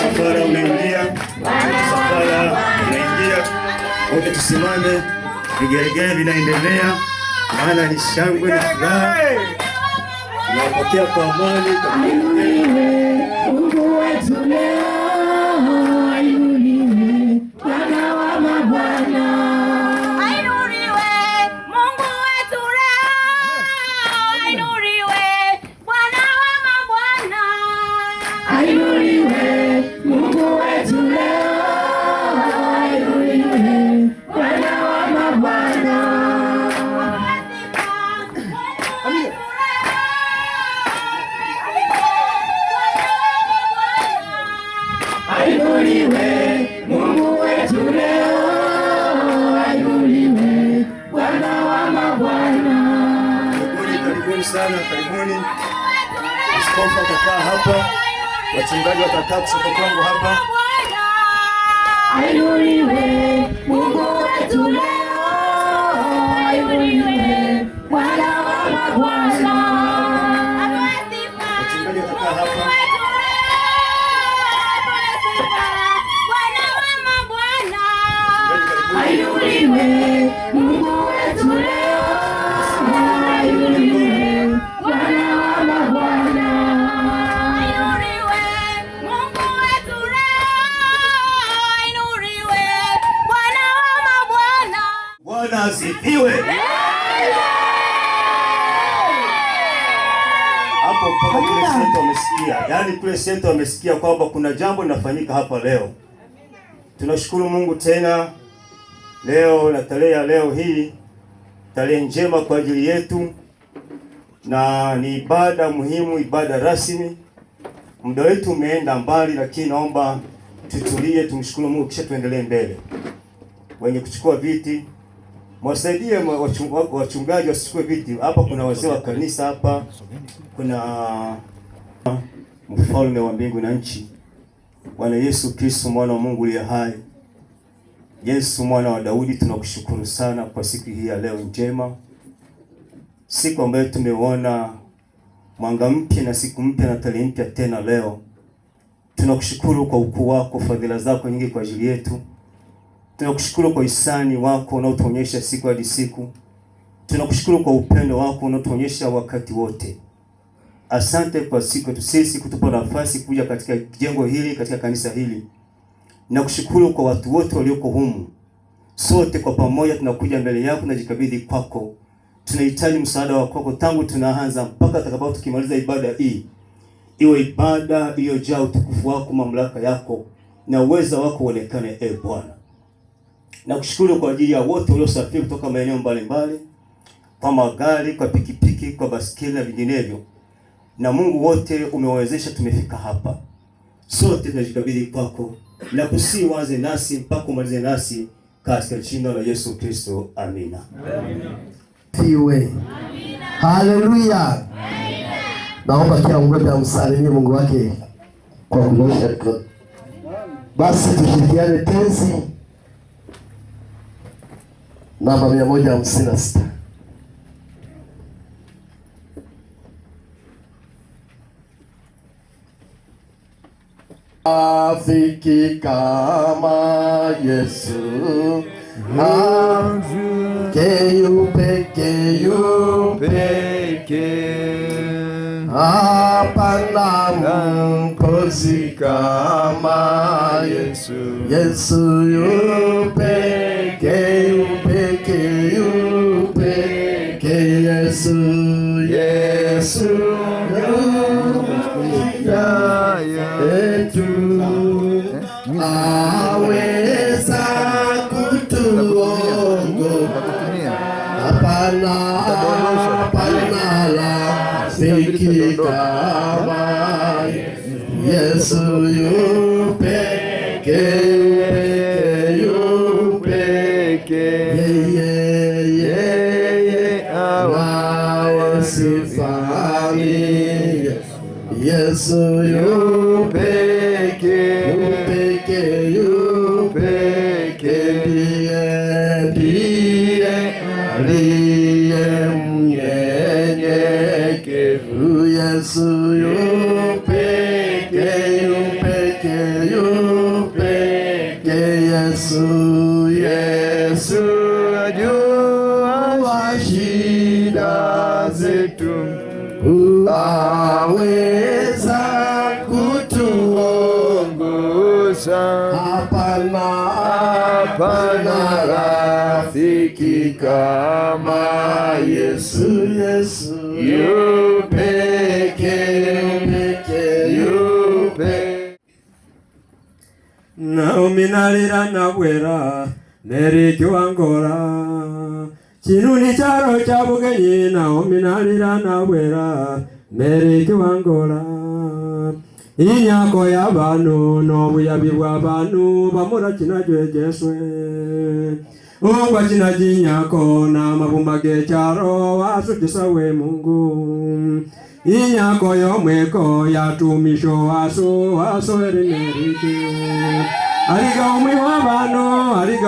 Safara unaingia, wote tusimame, vigelegele vinaendelea, maana ni shangwe na furaha. Tunapokea kwa amani. Mungu wetu leo, ainuliwe Bwana wa mabwana. Ainuliwe Mungu wetu leo, ainuliwe Bwana wa mabwana. Ainuliwe Mungu wetu leo, ainuliwe Bwana wa mabwana. Ainuliwe Mungu wetu leo, ainuliwe Bwana wa mabwana. Karibuni sana, karibuni. Askofu atakaa hapa, wachungaji watakaa kushoto kwangu hapa. Ainuliwe Mungu wetu leo, ainuliwe Bwana wa mabwana. Wachungaji watakaa hapa. Ainuliwe Mungu wetu leo, ainuliwe Bwana wa mabwana. Ainuliwe Mungu wetu leo, ainuliwe Bwana wa mabwana. Bwana asifiwe. Hapo mpaka kule senta wamesikia, yaani kule senta wamesikia kwamba kuna jambo linafanyika hapa leo. Tunashukuru Mungu tena leo na tarehe ya leo hii, tarehe njema kwa ajili yetu, na ni ibada muhimu, ibada rasmi. Muda wetu umeenda mbali, lakini naomba tutulie, tumshukuru Mungu kisha tuendelee mbele. Wenye kuchukua viti mwasaidie, wachungaji wasichukue viti. Hapa kuna wazee wa kanisa, hapa kuna mfalme wa mbingu na nchi, Bwana Yesu Kristo mwana wa Mungu aliye hai. Yesu mwana wa Daudi, tunakushukuru sana kwa siku hii ya leo njema, siku ambayo tumeona mwanga mpya na siku mpya na tarehe mpya tena leo. Tunakushukuru kwa ukuu wako, fadhila zako nyingi kwa ajili yetu. Tunakushukuru kwa hisani wako unaotuonyesha siku hadi siku. Tunakushukuru kwa upendo wako unaotuonyesha wakati wote. Asante kwa siku tu sisi kutupa nafasi kuja katika jengo hili, katika kanisa hili. Nakushukuru kwa watu wote walioko humu. Sote kwa pamoja tunakuja mbele yako na jikabidhi kwako. Tunahitaji msaada wako tangu tunaanza mpaka tutakapo tukimaliza ibada hii. Iwe ibada iliyojaa utukufu wako, mamlaka yako na uwezo wako uonekane, Bwana. Nakushukuru kwa ajili ya wote waliosafiri kutoka maeneo mbalimbali, kwa magari, kwa pikipiki, kwa basikeli na vinginevyo. Na Mungu wote umewawezesha tumefika hapa. Sote tunajikabidhi kwako na kusiwaze nasi mpaka umalize nasi, katika jina la Yesu Kristo. Amina. Amina. Tiwe. Amina. Haleluya. Amina. Naomba kila mmoja amsalimie Mungu wake kwa kunyosha mikono. Basi tushirikiane tenzi namba 156. Afiki kama Yesu, keyu peke, hapana mkozi kama Yesu. Yesu yu peke, Yesu, Yesu yetu aweza kutuongoza. Hapana la fiki kama Yesu yu peke, yu peke, yeye awaye sifani. Yesu yu peke, yu peke, yu peke, ndiye aliye mnyenyekevu. Yesu yu peke, yu peke, yu peke. Yesu ajua shida zetu, aweza kutuongoza. Hapana rafiki kama Yesu. Yesu yu peke, yu peke. Naomi nalira nabwera Meri kiwangora Chinuni charo cha bugenyi. Naomi nalira nabwera Meri kiwangora. Inyako y'abantu n'obuyabi bw'abantu bamura kina jwejeswe. Ungwa kina jinyako n'amabumba g'ekyaro wasutisa we Mungu. Inyako y'omweko yatumisho waso erimeriki. Aliga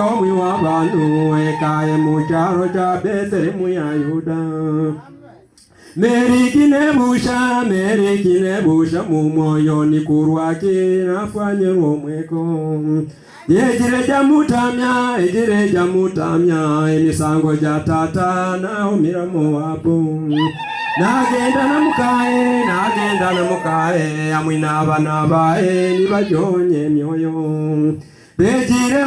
omwi w'abantu ekaye mu kyaro kya Betelehemu ya Yuda. Meri kinebusha mu mwoyo ni kurwaki nafanye omweko. Ejire jamutamya emisango ja tata naumira Mowabu. Nagenda namukaye amwe n'abana bae nibajonye emyoyo. Bejire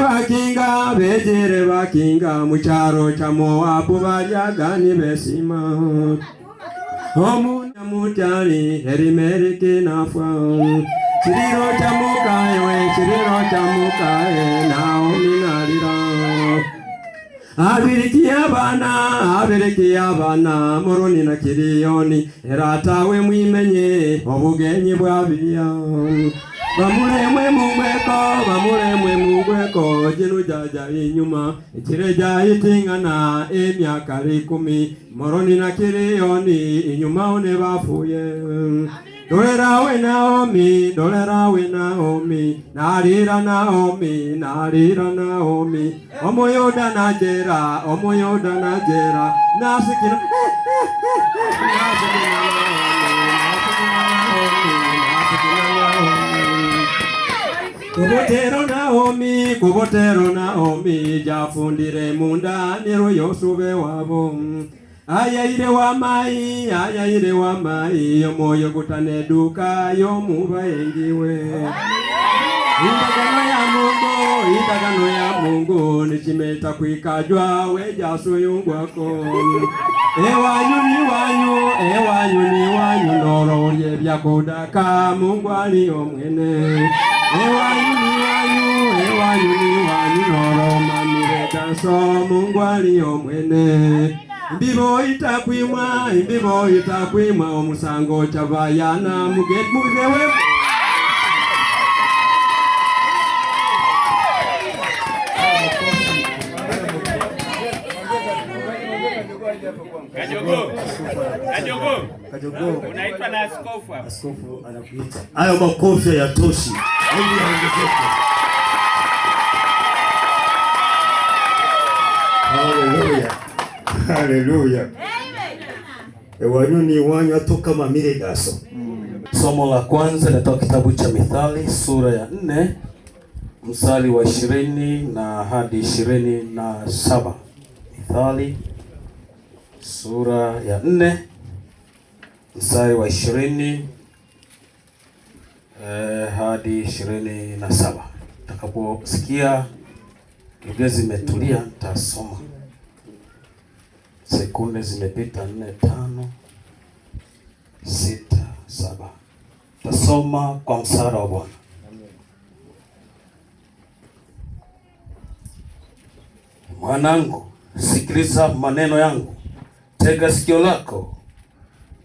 bakinga mu kyaro kya Mowabu balyagani besima. Omuna mutali erimeriki nafwa. Chiriro cha mukaye Naomi nalira. Abiriki abana Moroni na Kiriyoni eratawe mwimenye obugenyi bwabiriya. Bamuremwe mugweko jinu jaja inyuma ikireja itingana emyaka 10. Moroni na Kiriyoni inyuma one bafuye. Dolerawe Naomi nalira Naomi omoyoda najera nasikina Kubotero Naomi jafundire munda nero Yosube wabo. Ayaire wa mai omoyo gutaneduka yomuba engiwe. Indagano ya Mungu nichimeta kwikajwa wejaso yungwako. Ewanyu ni wanyu noro yebyakudaka Mungu ali omwene. Ewanyu ni wanyu noro mamire danso Mungu ali omwene. Mbibo itakwima omusango chabayana mugewe. Kajogo. Unaitwa na askofu hapa. Askofu anakuita. Hayo makofi hayatoshi. Haleluya. Ewanyu ni wanyu atoka mamire gaso. Somo la kwanza natoka kitabu cha Mithali sura ya 4 mstari wa 20 na hadi 27. Mithali sura ya 4 mstari wa 20 hadi 27. Utakaposikia Biblia zimetulia nitasoma. Sekunde zimepita 4, 5, 6, 7. Tasoma kwa msaada wa Bwana. Mwanangu, sikiliza maneno yangu. Tega sikio lako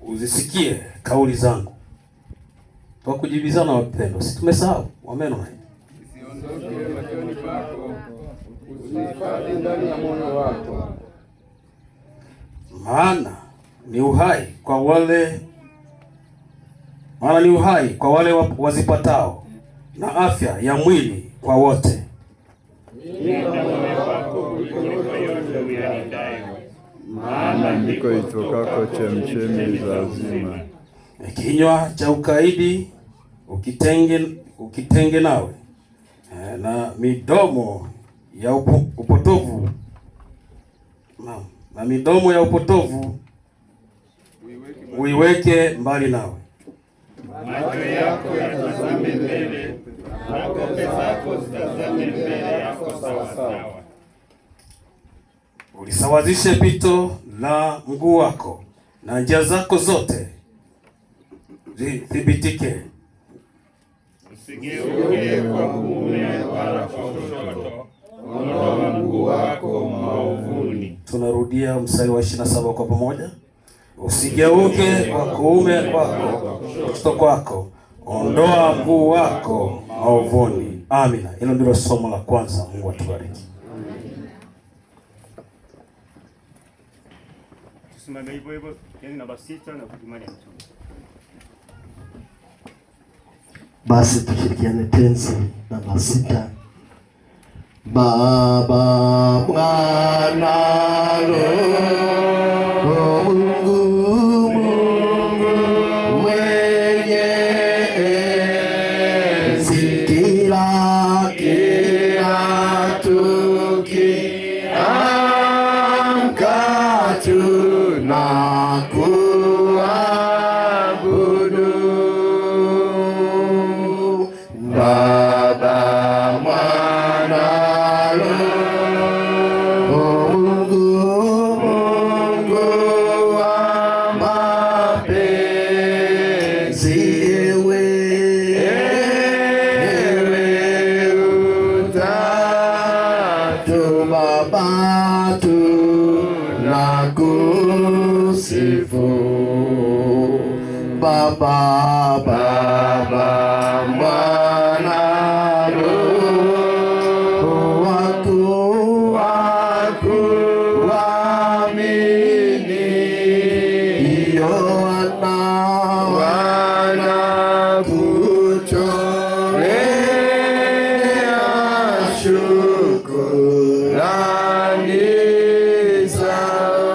uzisikie kauli zangu. Kwa kujibizana wapendwa, si tumesahau wameno hai. Usiondoke machoni pako, usihifadhi ndani ya moyo wako. Maana ni uhai kwa wale wazipatao, na afya ya mwili kwa wote. Maana ndiko itokako chemchemi za uzima. Kinywa cha ukaidi ukitenge nawe, na midomo ya upotovu na midomo ya upotovu uiweke mbali nawe. Macho yako yatazame mbele, na kope zako zitazame mbele yako sawasawa. Ulisawazishe pito la mguu wako, na njia zako zote zithibitike. Usigeuke kwa kuume wala kwa kushoto, ondoa mguu wako maovuni. Tunarudia mstari wa 27 kwa pamoja. Usigeuke kwa kuume kwako, kushoto kwako, ondoa mguu wako maovuni. Amina. Hilo ndilo somo la kwanza. Mungu atubariki. Tusimame hivyo hivyo, yani namba 6 na kujimani mtume. Basi tushirikiane tenzi namba 6. Baba, Mwana, Roho Mungu mwenye enzi, kila tukiamka tunakuabudu. Baba, Mwana, Roho Mungu wa mapenzi, ewe Utatu Baba, tunakusifu. Baba, Mwana, Roho wakuamini, iyo wanakuchorea shukrani zao,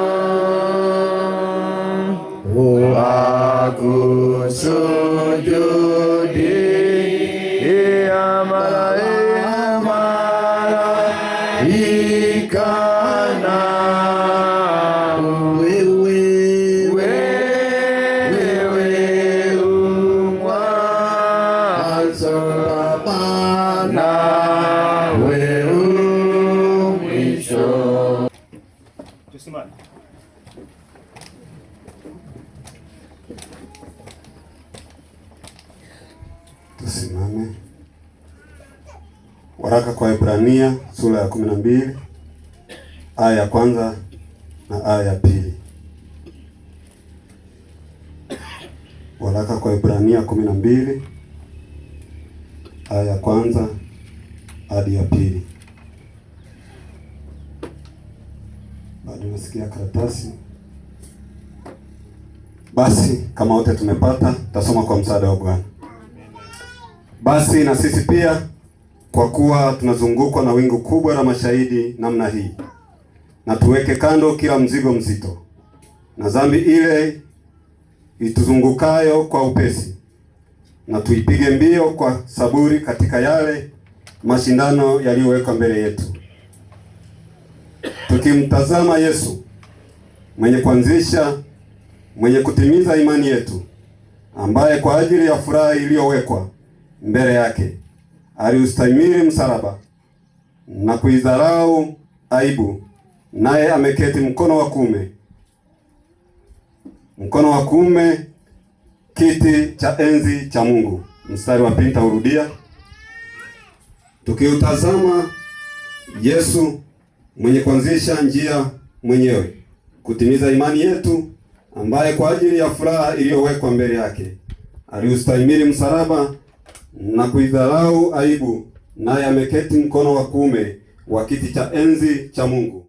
wakusujudia malaika na wewe umwanzo nawe umwisho. Tusimame. Tusimame. Waraka kwa Ibrania sura ya 12 aya ya kwanza na aya ya pili. Waraka kwa Ibrania 12 aya ya kwanza hadi ya pili. Bado nasikia karatasi. Basi kama wote tumepata, tasoma kwa msaada wa Bwana. Basi na sisi pia, kwa kuwa tunazungukwa na wingu kubwa la mashahidi namna hii, na tuweke kando kila mzigo mzito na dhambi ile ituzungukayo kwa upesi, na tuipige mbio kwa saburi katika yale mashindano yaliyowekwa mbele yetu, tukimtazama Yesu mwenye kutimiza imani yetu, ambaye kwa ajili ya furaha iliyowekwa mbele yake aliustahimili msalaba na kuidharau aibu, naye ameketi mkono wa kuume kiti cha enzi cha Mungu. Mstari wa pili taurudia. Tukiutazama Yesu mwenye kuanzisha njia mwenyewe kutimiza imani yetu, ambaye kwa ajili ya furaha iliyowekwa mbele yake aliustahimili msalaba na kuidharau aibu, naye ameketi mkono wa kuume wa kiti cha enzi cha Mungu.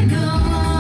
No.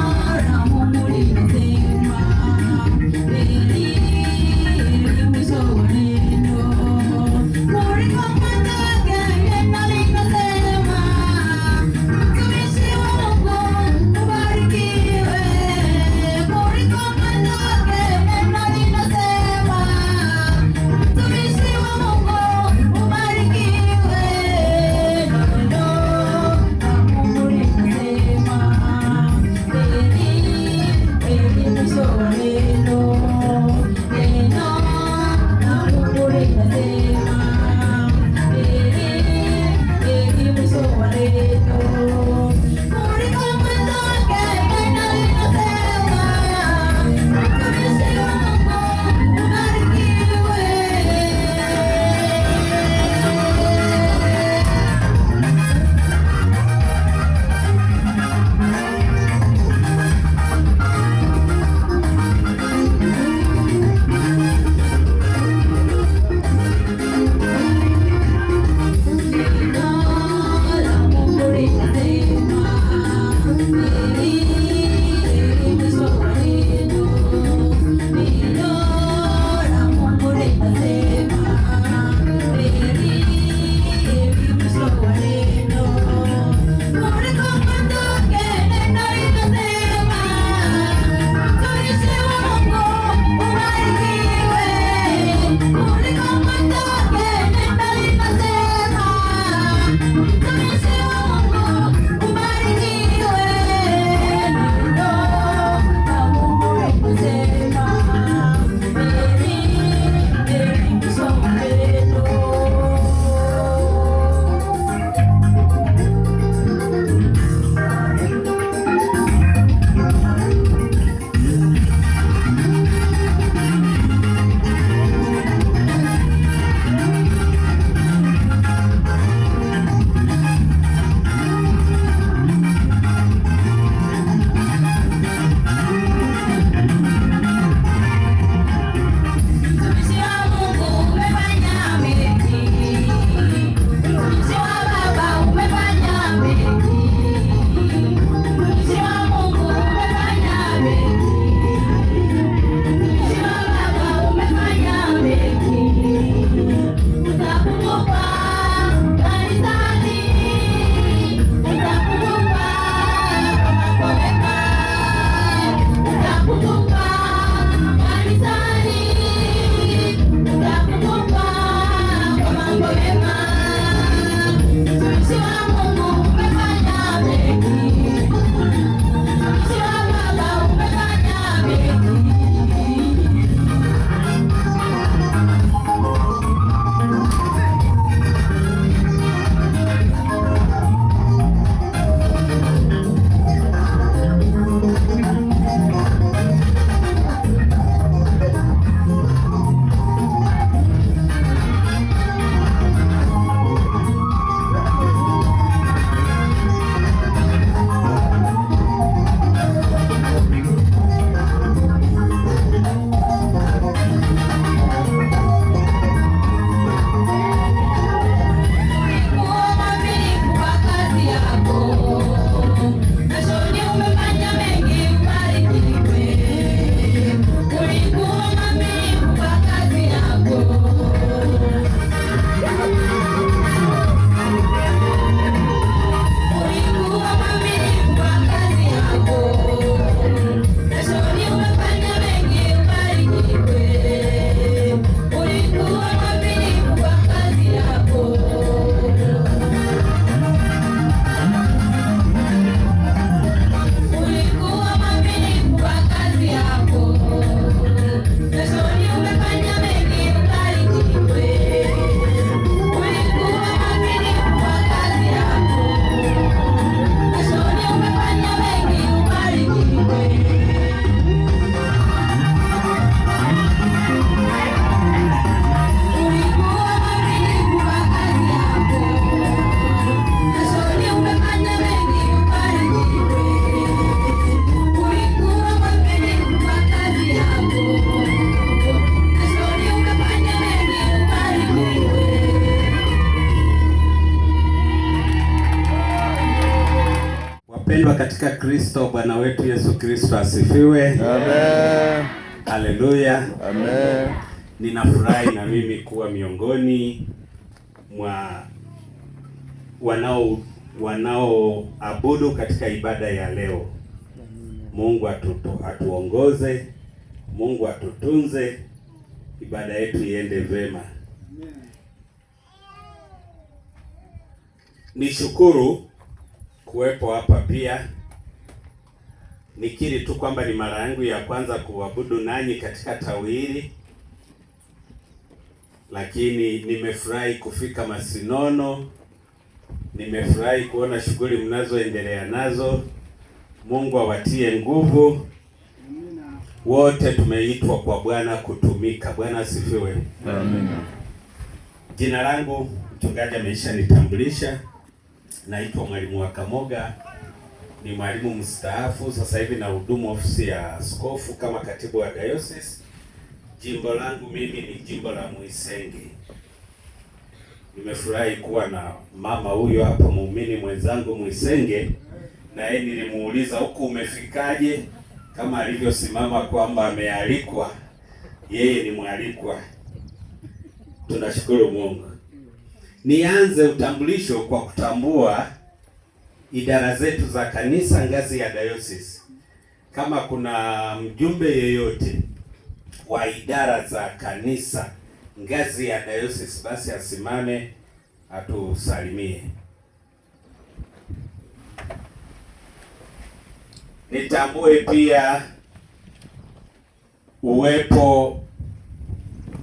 katika Kristo, Bwana wetu Yesu Kristo asifiwe. Amen. Haleluya. Amen. Ninafurahi na mimi kuwa miongoni mwa wanaoabudu katika ibada ya leo. Mungu atuongoze, Mungu atutunze, ibada yetu iende vema. Nishukuru kuwepo hapa pia. Nikiri tu kwamba ni mara yangu ya kwanza kuabudu nanyi katika tawi hili, lakini nimefurahi kufika Masinono. Nimefurahi kuona shughuli mnazoendelea nazo. Mungu awatie nguvu. Wote tumeitwa kwa Bwana kutumika. Bwana asifiwe. Amen. Jina langu mchungaji ameshanitambulisha. Naitwa Mwalimu wa Kamoga. Ni mwalimu mstaafu, sasa hivi na hudumu ofisi ya askofu kama katibu wa diocese. Jimbo langu mimi ni jimbo la Mwisenge. Nimefurahi kuwa na mama huyo hapa, muumini mwenzangu Mwisenge, na yeye nilimuuliza huku umefikaje, kama alivyosimama kwamba amealikwa, yeye ni mwalikwa. Tunashukuru Mungu. Nianze utambulisho kwa kutambua idara zetu za kanisa ngazi ya diocese. Kama kuna mjumbe yeyote wa idara za kanisa ngazi ya diocese, basi asimame atusalimie. Nitambue pia uwepo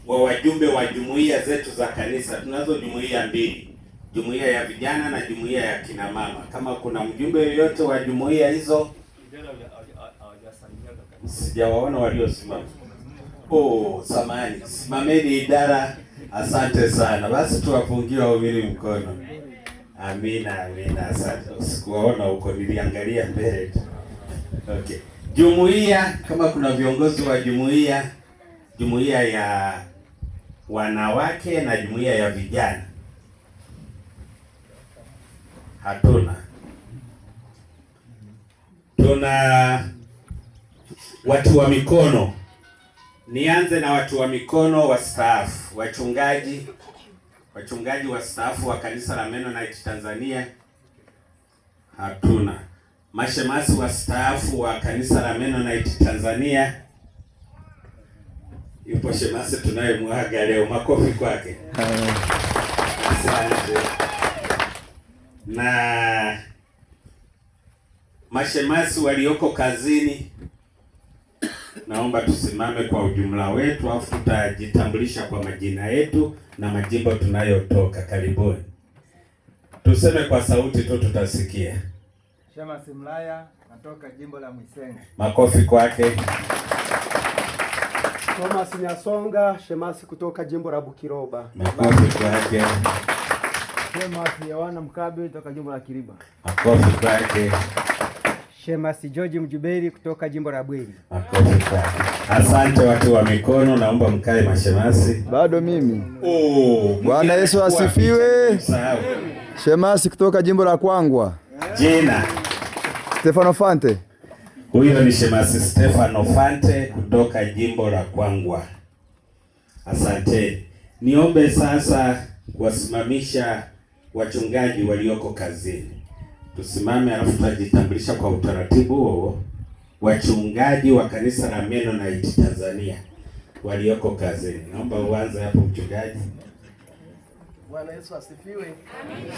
wa wajumbe wa jumuiya zetu za kanisa. Tunazo jumuiya mbili, jumuiya ya vijana na jumuiya ya kina mama. Kama kuna mjumbe yoyote wa jumuiya hizo, sijawaona waliosimama. Samahani, simameni idara. Asante sana. Basi tuwapungie waumini mkono. Amina, amina. Asante. Sikuwaona huko, niliangalia mbele. Okay. Jumuiya, kama kuna viongozi wa jumuiya, jumuiya ya wanawake na jumuiya ya vijana. Hatuna. Tuna watu wa mikono. Nianze na watu wa mikono wastaafu, wachungaji wastaafu wa kanisa la Mennonite Tanzania. Hatuna. Mashemasi wastaafu wa kanisa la Mennonite Tanzania. Yupo shemasi tunayemwaga leo, makofi kwake. Asante. Na mashemasi walioko kazini, naomba tusimame kwa ujumla wetu, afu tutajitambulisha kwa majina yetu na majimbo tunayotoka. Karibuni. Tuseme kwa sauti tu tutasikia. Shemasi Mlaya, natoka jimbo la Mwisenge. Makofi kwake. Thomas Nyasonga, shemasi kutoka jimbo la Bukiroba. Makofi kwake. Shemasi Yohana Mkabe kutoka jimbo la Kiriba. Makofi kwake. Shemasi George Mjuberi kutoka jimbo la Bweri. Makofi kwake. Asante watu wa mikono, naomba mkae mashemasi. Bado mimi. Bwana Yesu asifiwe. Shemasi kutoka jimbo la Kwangwa. Jina Stefano Fante. Huyo ni shemasi Stefano Fante kutoka jimbo la Kwangwa. Asante. Niombe sasa kuwasimamisha wachungaji walioko kazini. Tusimame alafu tutajitambulisha kwa utaratibu huo. Wachungaji wa kanisa la Mennonite Tanzania walioko kazini. Naomba uanze hapo mchungaji. Bwana Yesu asifiwe. Amina.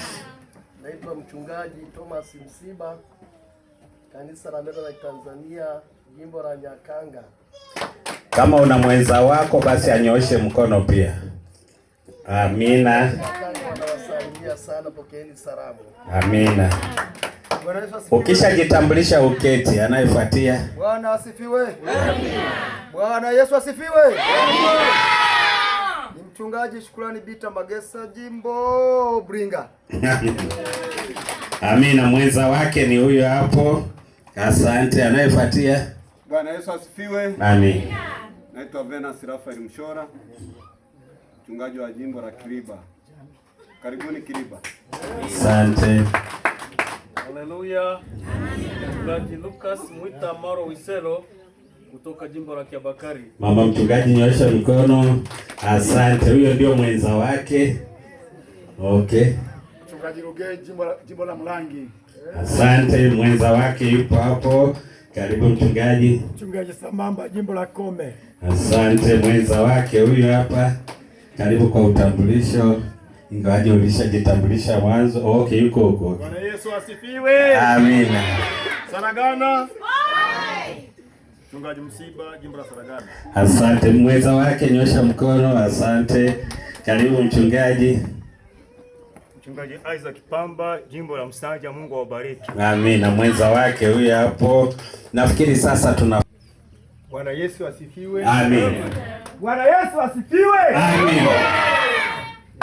Naitwa mchungaji Thomas Msiba, kanisa la Mennonite Tanzania, jimbo la Nyakanga. Kama una mwenza wako basi anyooshe mkono pia. Amina. Nawasalimia sana, pokeeni salamu. Amina. Bwana Yesu asifiwe. Ukishajitambulisha uketi, anayefuatia. Bwana asifiwe. Amina. Bwana Yesu asifiwe. Amina. Ni mchungaji Shukrani Bita Magesa, jimbo Bringa. Amina. Mwenza wake ni huyo hapo. Asante. Anayefuatia. Bwana Yesu asifiwe. Amen. Naitwa Venance Rafael Mshora, mchungaji wa jimbo la Kiriba. Karibuni Kiriba. Asante. Haleluya. Mchungaji Lucas Mwita Maro Wiselo kutoka jimbo la Kiabakari. Mama mchungaji, nyosha mikono. Asante. Huyo ndio mwenza wake. Okay. Mchungaji Rugei jimbo la Mlangi. Asante, mwenza wake yupo hapo. Karibu mchungaji. Mchungaji Samamba jimbo la Kome. Asante, mwenza wake huyu hapa. Karibu kwa utambulisho. Ingawaje ulishajitambulisha mwanzo. Okay, yuko huko. Bwana Yesu asifiwe. Amina. Saragana. Mchungaji Msiba jimbo la Saragana. Asante, mwenza wake nyosha mkono. Asante. Karibu mchungaji. Mchungaji Isaac Pamba jimbo la Msanja. Mungu awabariki. Amina, mwenza wake huyu hapo. Nafikiri sasa tuna Bwana Yesu asifiwe. Amina. Bwana Yesu asifiwe. Amina.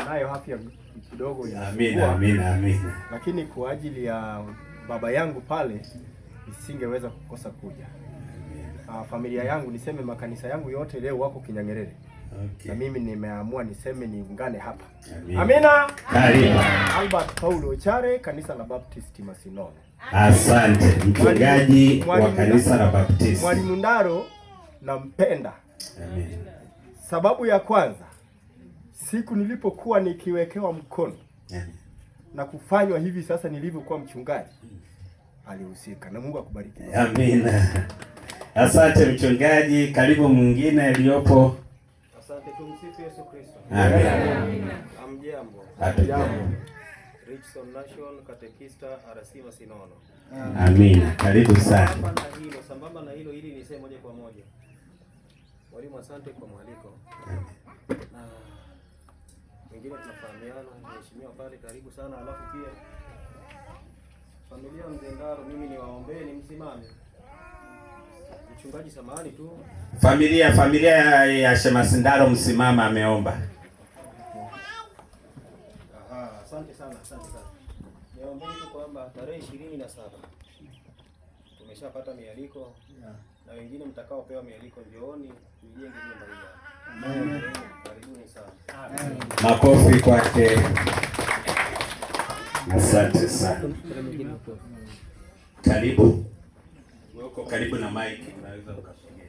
Nayo afya kidogo ya Amina. Lakini kwa ajili ya baba yangu pale nisingeweza kukosa kuja. Familia yangu, niseme makanisa yangu yote leo wako Kinyangerere. Okay. Na mimi nimeamua niseme niungane hapa. Amina. Karibu. Albert Paulo Chare, kanisa la Baptist Masinono. Asante, mchungaji wa kanisa la Baptist. Mwalimu Ndaro nampenda. Amen. Sababu ya kwanza, siku nilipokuwa nikiwekewa mkono na kufanywa hivi sasa nilivyokuwa mchungaji, alihusika, na Mungu akubariki. Amina. Asante mchungaji. Karibu mwingine aliyopo. Asante, tumsifu Yesu Kristo. Amen. Amjambo. Hatujambo. Richson Nation Katekista RC Masinono. Amina. Karibu sana. Sambamba na hilo ili niseme moja kwa moja. Mwalimu, asante kwa mwaliko. Na wengine tunafahamiana, mheshimiwa pale, karibu sana. Alafu pia familia Mzee Ndaro, mimi niwaombee msimame. Mchungaji, samahani tu. Familia ya Shemasi Ndaro msimama, ameomba. Asante sana. Niombe tu kwamba tarehe 27 tumeshapata mialiko na wengine mtakaopewa mialiko njooni tujenge nyumba hii. Amen. Karibuni sana. Makofi kwake. Asante sana. Karibu. Uko karibu na mic, unaweza ukasogea.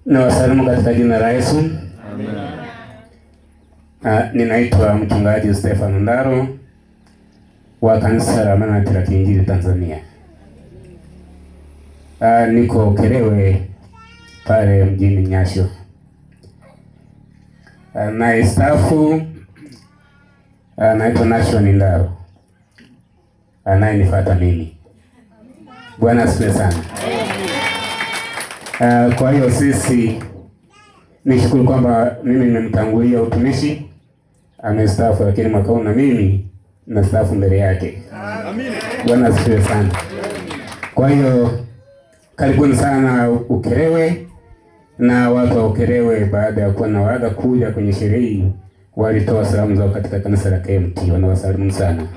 Na wasalimu katika jina la Yesu. Amen. Ninaitwa mchungaji Stefano Ndaro wa kanisa la Manati la Kiinjili Tanzania. Niko Kerewe pale mjini Nyasho. Na stafu naitwa Nation Ndaro. Anayenifuata mimi. Bwana asifiwe sana. Kwa hiyo sisi nishukuru kwamba mimi nimemtangulia utumishi, amestaafu, lakini mwaka huu na mimi nastaafu mbele yake. Amina. Bwana asifiwe sana. Kwa hiyo karibuni sana Ukerewe, na watu wa Ukerewe baada ya kuwa na waga kuja kwenye sherehe hii walitoa salamu zao katika kanisa la KMT. Wanawasalimu sana.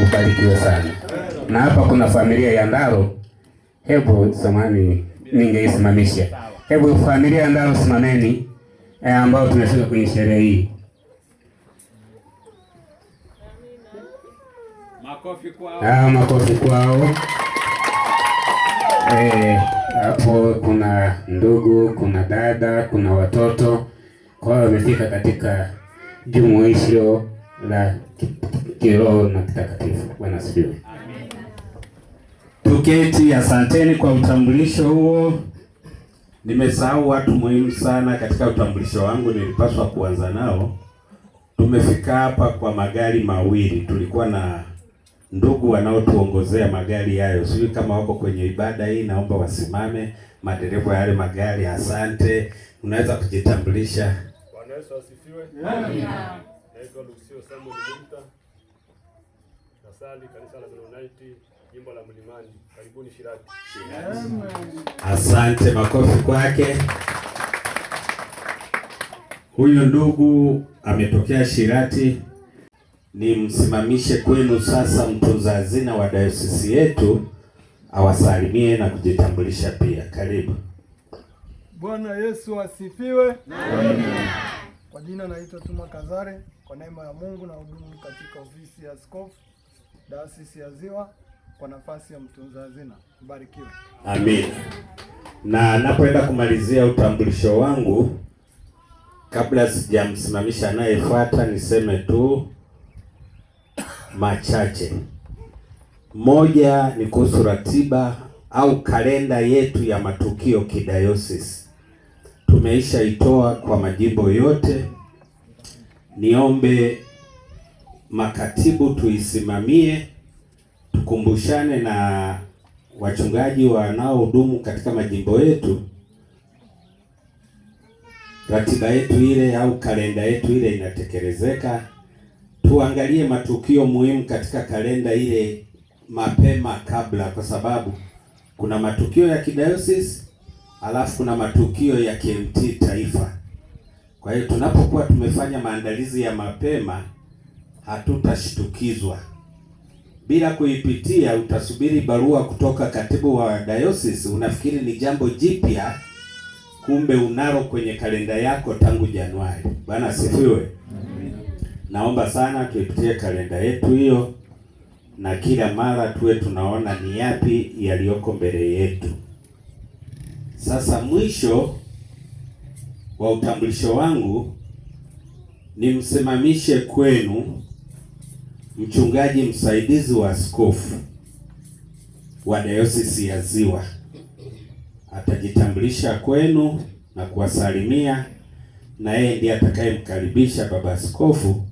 Mbarikiwe sana. Na hapa kuna familia ya Ndaro. Hebu samani ningeisimamisha. Hebu familia ya Ndaro simameni, ambao tunafika kwenye sherehe hii. Makofi kwao. Makofi kwao. Hapo kuna ndugu, kuna dada, kuna watoto. Kwa hiyo wamefika katika jumuisho la kiroho na kitakatifu. Bwana asifiwe. Tuketi. Asanteni kwa utambulisho huo. Nimesahau watu muhimu sana katika utambulisho wangu, nilipaswa kuanza nao. Tumefika hapa kwa magari mawili. Tulikuwa na ndugu wanaotuongozea magari hayo. Sijui kama wako kwenye ibada hii, naomba wasimame madereva ya yale magari. Asante. Unaweza kujitambulisha? Bwana Yesu asifiwe. Amina. Naitwa Lucio Samuel Bunta. Nasali kanisa la Mennonite jimbo la Mlimani. Karibuni Shirati. Asante, makofi kwake. Huyu ndugu ametokea Shirati. Nimsimamishe kwenu sasa mtunza hazina wa dayosisi yetu awasalimie na kujitambulisha pia. Karibu. Bwana Yesu asifiwe. Amen. Kwa jina naitwa Tuma Kazare, kwa neema ya Mungu na hudumu katika ofisi ya askofu dayosisi ya Ziwa. kwa nafasi ya mtunza hazina. Mbarikiwe. Amina. Na napoenda kumalizia utambulisho wangu, kabla sijamsimamisha anayefuata, niseme tu machache. Moja ni kuhusu ratiba au kalenda yetu ya matukio kidayosisi. Tumeisha itoa kwa majimbo yote. Niombe makatibu tuisimamie, tukumbushane na wachungaji wanaohudumu katika majimbo yetu, ratiba yetu ile au kalenda yetu ile inatekelezeka. Tuangalie matukio muhimu katika kalenda ile mapema kabla, kwa sababu kuna matukio ya kidayosisi alafu kuna matukio ya KMT taifa. Kwa hiyo tunapokuwa tumefanya maandalizi ya mapema, hatutashtukizwa. Bila kuipitia, utasubiri barua kutoka katibu wa dayosisi, unafikiri ni jambo jipya, kumbe unalo kwenye kalenda yako tangu Januari. Bwana asifiwe. Naomba sana tuipitie kalenda yetu hiyo, na kila mara tuwe tunaona ni yapi yaliyoko mbele yetu. Sasa mwisho wa utambulisho wangu, nimsimamishe kwenu mchungaji msaidizi wa askofu wa dayosisi ya Ziwa. Atajitambulisha kwenu na kuwasalimia, na yeye ndiye atakayemkaribisha baba askofu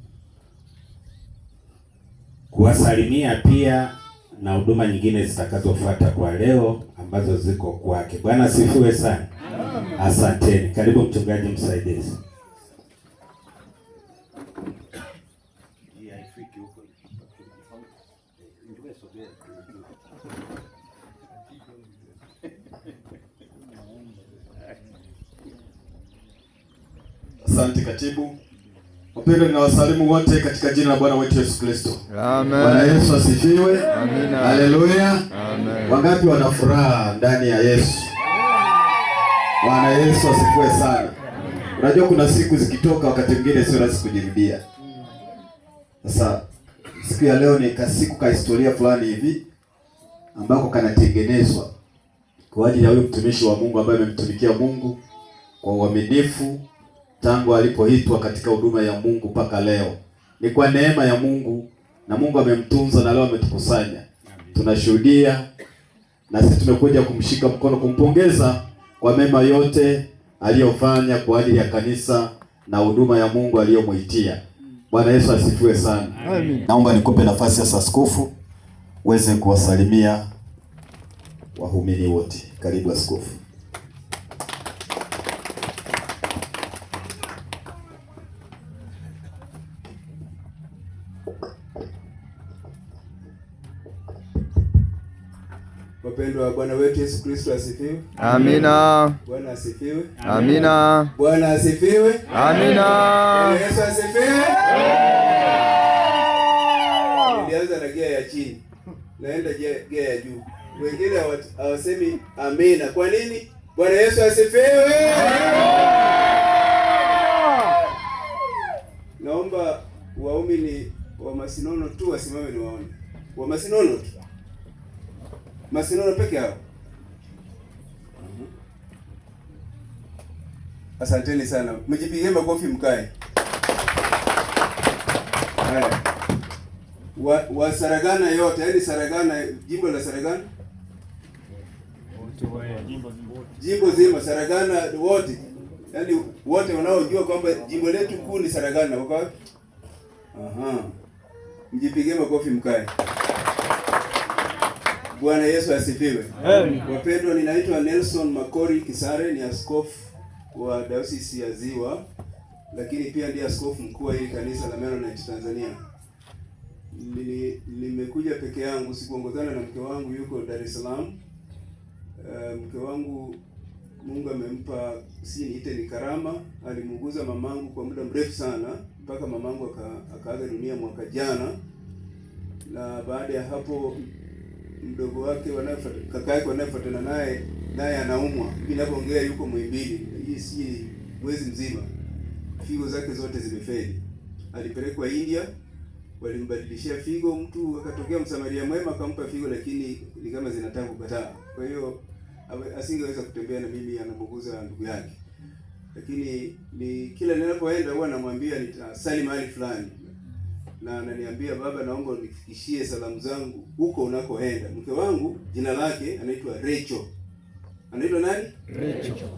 kuwasalimia pia na huduma nyingine zitakazofuata kwa leo ambazo ziko kwake. Bwana asifiwe sana. Asanteni. Karibu mchungaji msaidizi. Asante katibu. Wapendwa, ninawasalimu wote katika jina la Bwana wetu Yesu Kristo. Amen. Bwana Yesu asifiwe. Amina. Haleluya. Amen. Wangapi wana furaha ndani ya Yesu? Bwana Yesu asifiwe sana. Unajua kuna siku zikitoka wakati mwingine sio rahisi kujirudia. Sasa siku ya leo ni kasiku ka historia fulani hivi ambako kanatengenezwa kwa ajili ya huyu mtumishi wa Mungu ambaye amemtumikia Mungu kwa uaminifu tangu alipoitwa katika huduma ya Mungu mpaka leo. Ni kwa neema ya Mungu, na Mungu amemtunza na leo ametukusanya. Tunashuhudia na sisi tumekuja kumshika mkono, kumpongeza kwa mema yote aliyofanya kwa ajili ya kanisa na huduma ya Mungu aliyomuitia. Bwana Yesu asifiwe sana. Amen. Naomba nikupe nafasi ya askofu uweze kuwasalimia wahumini wote. Karibu askofu. Wapendwa, Bwana wetu Yesu Kristo asifiwe. Amina. Bwana asifiwe. Amina. Bwana asifiwe. Amina. Bwana Yesu asifiwe. Nilianza na gia ya chini, naenda gia ya juu. Wengine hawasemi amina. Kwa nini? Bwana Yesu asifiwe. Naomba waumini wa Masinono tu wasimame niwaone. Wa Masinono tu. Masinono peke yao. Asanteni sana. Mjipigie makofi mkae. Haya. Wa Saragana yote, yaani Saragana, jimbo la Saragana. Jimbo zima Saragana wote. Yaani wote wanaojua kwamba jimbo letu kuu ni Saragana, wako wapi? Aha. Mjipigie makofi mkae. Bwana Yesu asifiwe. Wapendwa, ninaitwa Nelson Makori Kisare, ni askofu wa Dayosisi ya Ziwa, lakini pia ndiye askofu mkuu wa hili kanisa la Mennonite Tanzania. Nimekuja peke yangu, sikuongozana na mke wangu, yuko Dar es Salaam. Mke wangu Mungu amempa, si niite ni karama, alimuuguza mamangu kwa muda mrefu sana mpaka mamangu akaaga dunia mwaka jana. Na baada ya hapo mdogo wake kaka yake wanayefuatana naye anaumwa. Ninapoongea yuko Muhimbili. Hii si mwezi mzima. Figo zake zote zimefeli. Alipelekwa India walimbadilishia figo, mtu akatokea Msamaria mwema akampa figo, lakini ni kama zinataka kukataa. Kwa hiyo asingeweza kutembea na mimi, anamuguza ndugu yake. Lakini ni kila ninapoenda huwa namwambia nitasali mahali fulani, na ananiambia, baba, naomba unifikishie salamu zangu huko unakoenda. Mke wangu jina lake anaitwa Rachel. Anaitwa nani?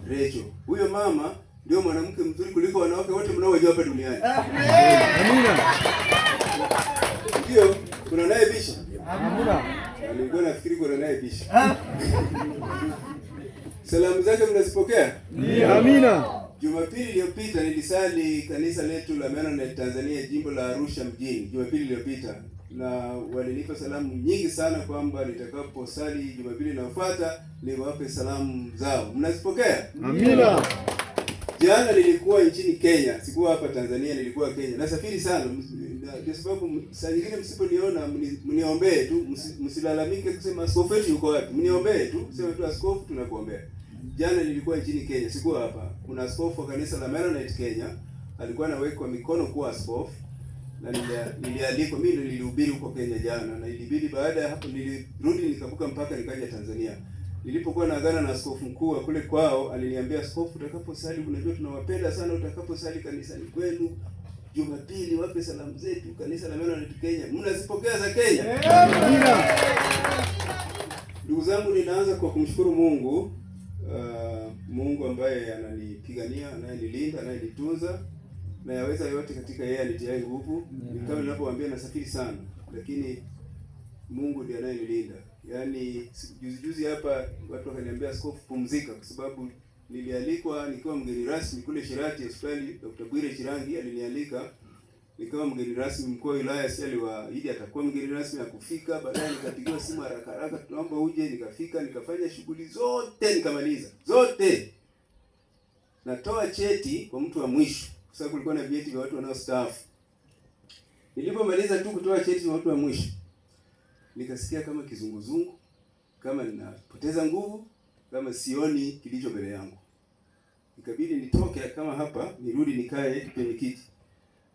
Rachel. Huyo mama ndio mwanamke mzuri kuliko wanawake wote mnaojua hapa duniani. Amina. Ndio, kuna naye bisha. Amina. Nilikuwa nafikiri kuna naye bisha. Salamu zake mnazipokea? Ndio. Amina. Jumapili iliyopita nilisali kanisa letu la Mennonite Tanzania, jimbo la Arusha mjini. Jumapili iliyopita, na walinipa salamu nyingi sana kwamba nitakaposali Jumapili inayofuata niwape salamu zao. Mnazipokea? Amina. Jana nilikuwa nchini Kenya, sikuwa hapa Tanzania, nilikuwa Kenya. Nasafiri sana kwa sababu saa nyingine msiponiona mniombee tu, msilalamike kusema askofu wetu yuko wapi. Mniombee tu, sema tu askofu tunakuombea. Jana nilikuwa nchini Kenya, sikuwa hapa. Kuna askofu wa kanisa la Mennonite Kenya, alikuwa anawekwa mikono kuwa askofu, na nilialikwa. Mimi nilihubiri huko Kenya jana, na ilibidi baada ya hapo nilirudi nikavuka mpaka nikaja Tanzania. Nilipokuwa naagana na askofu mkuu wa kule kwao, aliniambia, askofu, utakaposali, unajua tunawapenda sana, utakaposali kanisani kwenu Jumapili wape salamu zetu kanisa la Mennonite Kenya. Mnazipokea za Kenya? Amina. Ndugu zangu, ninaanza kwa kumshukuru Mungu. Mungu ambaye ananipigania, anayenilinda, anayenitunza, na yaweza yote katika yeye anitiaye nguvu. Nikawa ninapowaambia nasafiri sana, lakini Mungu ndiye anayenilinda. Yaani juzi hapa watu wakaniambia, askofu, pumzika, kwa sababu nilialikwa nikiwa mgeni rasmi kule Shirati hospitali. Dr. Bwire Chirangi alinialika nikawa mgeni rasmi. Mkuu wa wilaya si aliwaahidi atakuwa mgeni rasmi, akufika. Baadaye nikapigiwa simu haraka, tunaomba uje. Nikafika, nikafanya shughuli zote, nikamaliza zote. Natoa cheti kwa mtu wa mwisho, kwa sababu kulikuwa na vyeti vya watu wanaostaafu. Nilipomaliza tu kutoa cheti kwa watu wa mwisho, nikasikia kama kizunguzungu, kama ninapoteza nguvu, kama sioni kilicho mbele yangu. Ikabidi nitoke kama hapa, nirudi nikae kwenye kiti.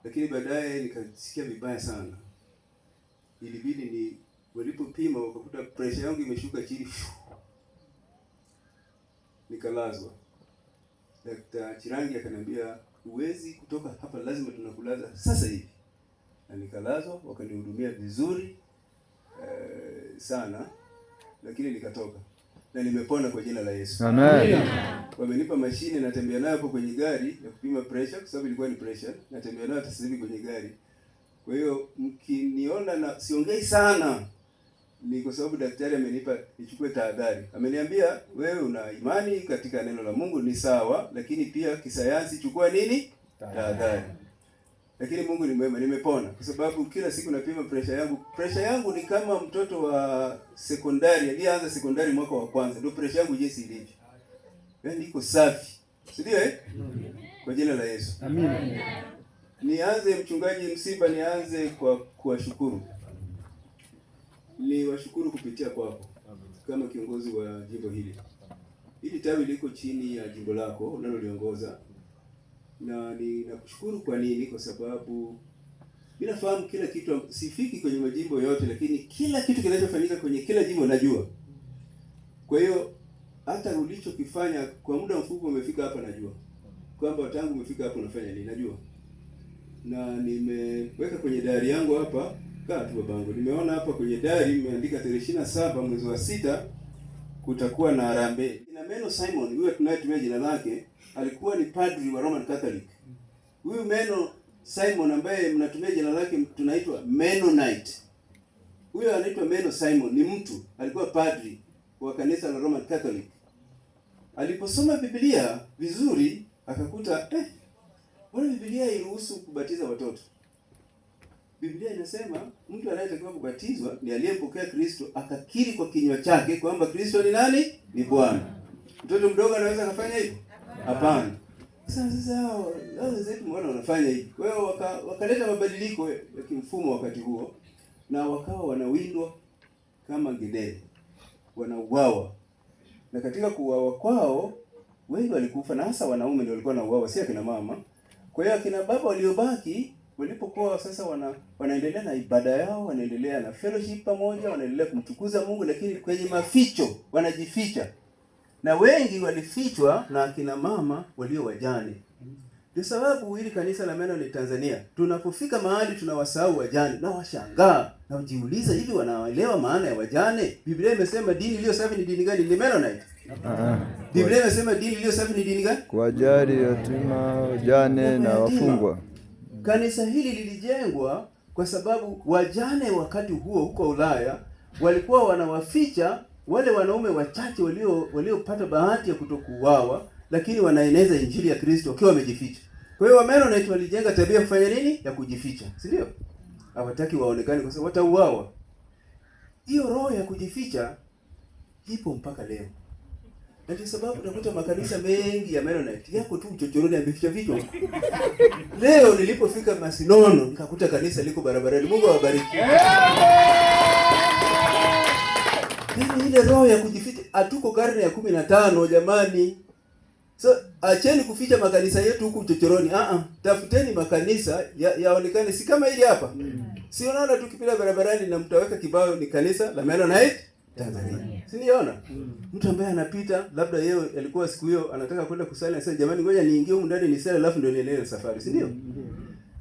Lakini baadaye nikasikia vibaya sana. Ilibidi walipopima wakakuta pressure yangu imeshuka chini. Nikalazwa. Dr. Chirangi akaniambia, huwezi kutoka hapa, lazima tunakulaza sasa hivi. Na nikalazwa, wakanihudumia vizuri sana, lakini nikatoka. Na nimepona kwa jina la Yesu. Amen. Wamenipa mashine natembea nayo hapo kwenye gari ya kupima pressure, kwa sababu ilikuwa ni pressure. Natembea nayo sasa hivi kwenye gari. Kwa hiyo mkiniona na siongei sana, ni kwa sababu daktari amenipa nichukue tahadhari. Ameniambia, wewe una imani katika neno la Mungu, ni sawa, lakini pia kisayansi chukua nini? Tahadhari. Lakini Mungu ni mwema, nimepona kwa sababu kila siku napima pressure yangu. Pressure yangu ni kama mtoto wa sekondari aliyeanza sekondari mwaka wa kwanza. Ndio pressure yangu jinsi ilivyo. Yaani iko safi. Ndio Kwa jina la Yesu. Amina. Nianze mchungaji Msiba, nianze kwa kuwashukuru. Ni washukuru kupitia kwako kama kiongozi wa jimbo hili. Hili tawi liko chini ya jimbo lako unaloliongoza. Na ninakushukuru kwa nini? Kwa sababu ninafahamu kila kitu, sifiki kwenye majimbo yote, lakini kila kitu kinachofanyika kwenye kila jimbo najua. Kwa hiyo hata ulichokifanya kwa muda mfupi umefika hapa najua. Kwamba tangu umefika hapa unafanya nini najua. Na nimeweka kwenye diary yangu hapa, kaa tu babangu. Nimeona hapa kwenye diary imeandika tarehe 27 mwezi wa 6 kutakuwa na harambee. Ina Meno Simon, huyo tunayetumia jina lake, alikuwa ni padri wa Roman Catholic. Huyu Meno Simon ambaye mnatumia jina lake tunaitwa Mennonite. Huyo anaitwa Meno Simon, ni mtu alikuwa padri wa kanisa la Roman Catholic. Aliposoma Biblia vizuri akakuta mbona Biblia iruhusu kubatiza watoto? Biblia inasema mtu anayetakiwa kubatizwa ni aliyempokea Kristo akakiri kwa kinywa chake kwamba Kristo ni nani? Ni Bwana. Mtoto mdogo anaweza kufanya hivyo? Hapana. Sasa hao zetu mbona wanafanya hivi? Kwa hiyo wakaleta mabadiliko ya kimfumo wakati huo, na wakawa wanawindwa kama ngedere. Wanauawa. Na katika kuuawa kwao wengi walikufa, na hasa wanaume ndio walikuwa wanauawa, si akina mama. Kwa hiyo akina baba waliobaki walipokuwa sasa wanaendelea na ibada yao, wanaendelea na fellowship pamoja, wanaendelea kumtukuza Mungu, lakini kwenye maficho wanajificha. Na wengi walifichwa na akina mama walio wajane. Ndio sababu hili kanisa la Mennonite Tanzania, tunapofika mahali tunawasahau wajane na washangaa na wajiuliza, hivi wanaelewa maana ya wajane? Biblia imesema dini iliyo safi ni dini gani? Ni Mennonite. Biblia imesema dini iliyo safi ni dini gani? Kuwajali yatima, wajane na wafungwa. Kanisa hili lilijengwa kwa sababu wajane wakati huo huko Ulaya walikuwa wanawaficha wale wanaume wachache waliopata bahati ya kutokuuawa, lakini wanaeneza injili ya Kristo wakiwa wamejificha. Kwa hiyo Mennonite walijenga tabia kufanya nini? Ya kujificha, si ndio? Hawataki waonekane kwa sababu watauawa. Hiyo roho ya kujificha ipo mpaka leo. Na kwa sababu unakuta makanisa mengi ya Mennonite yako tu chochoroni yameficha vichwa. Leo nilipofika Masinono nikakuta kanisa liko barabarani. Mungu awabariki. Ile roho ya kujificha, hatuko karne ya 15 jamani. So acheni kuficha makanisa yetu huku chochoroni. Tafuteni makanisa yaonekane si kama hili hapa. Si unaona tukipita barabarani na mtaweka kibao ni kanisa la Mennonite Tanzania. Si niona? Mtu ambaye anapita labda yeye alikuwa siku hiyo anataka kwenda kusali, anasema jamani ngoja niingie huko ndani nisali alafu ndio niendelee safari. Si ndio?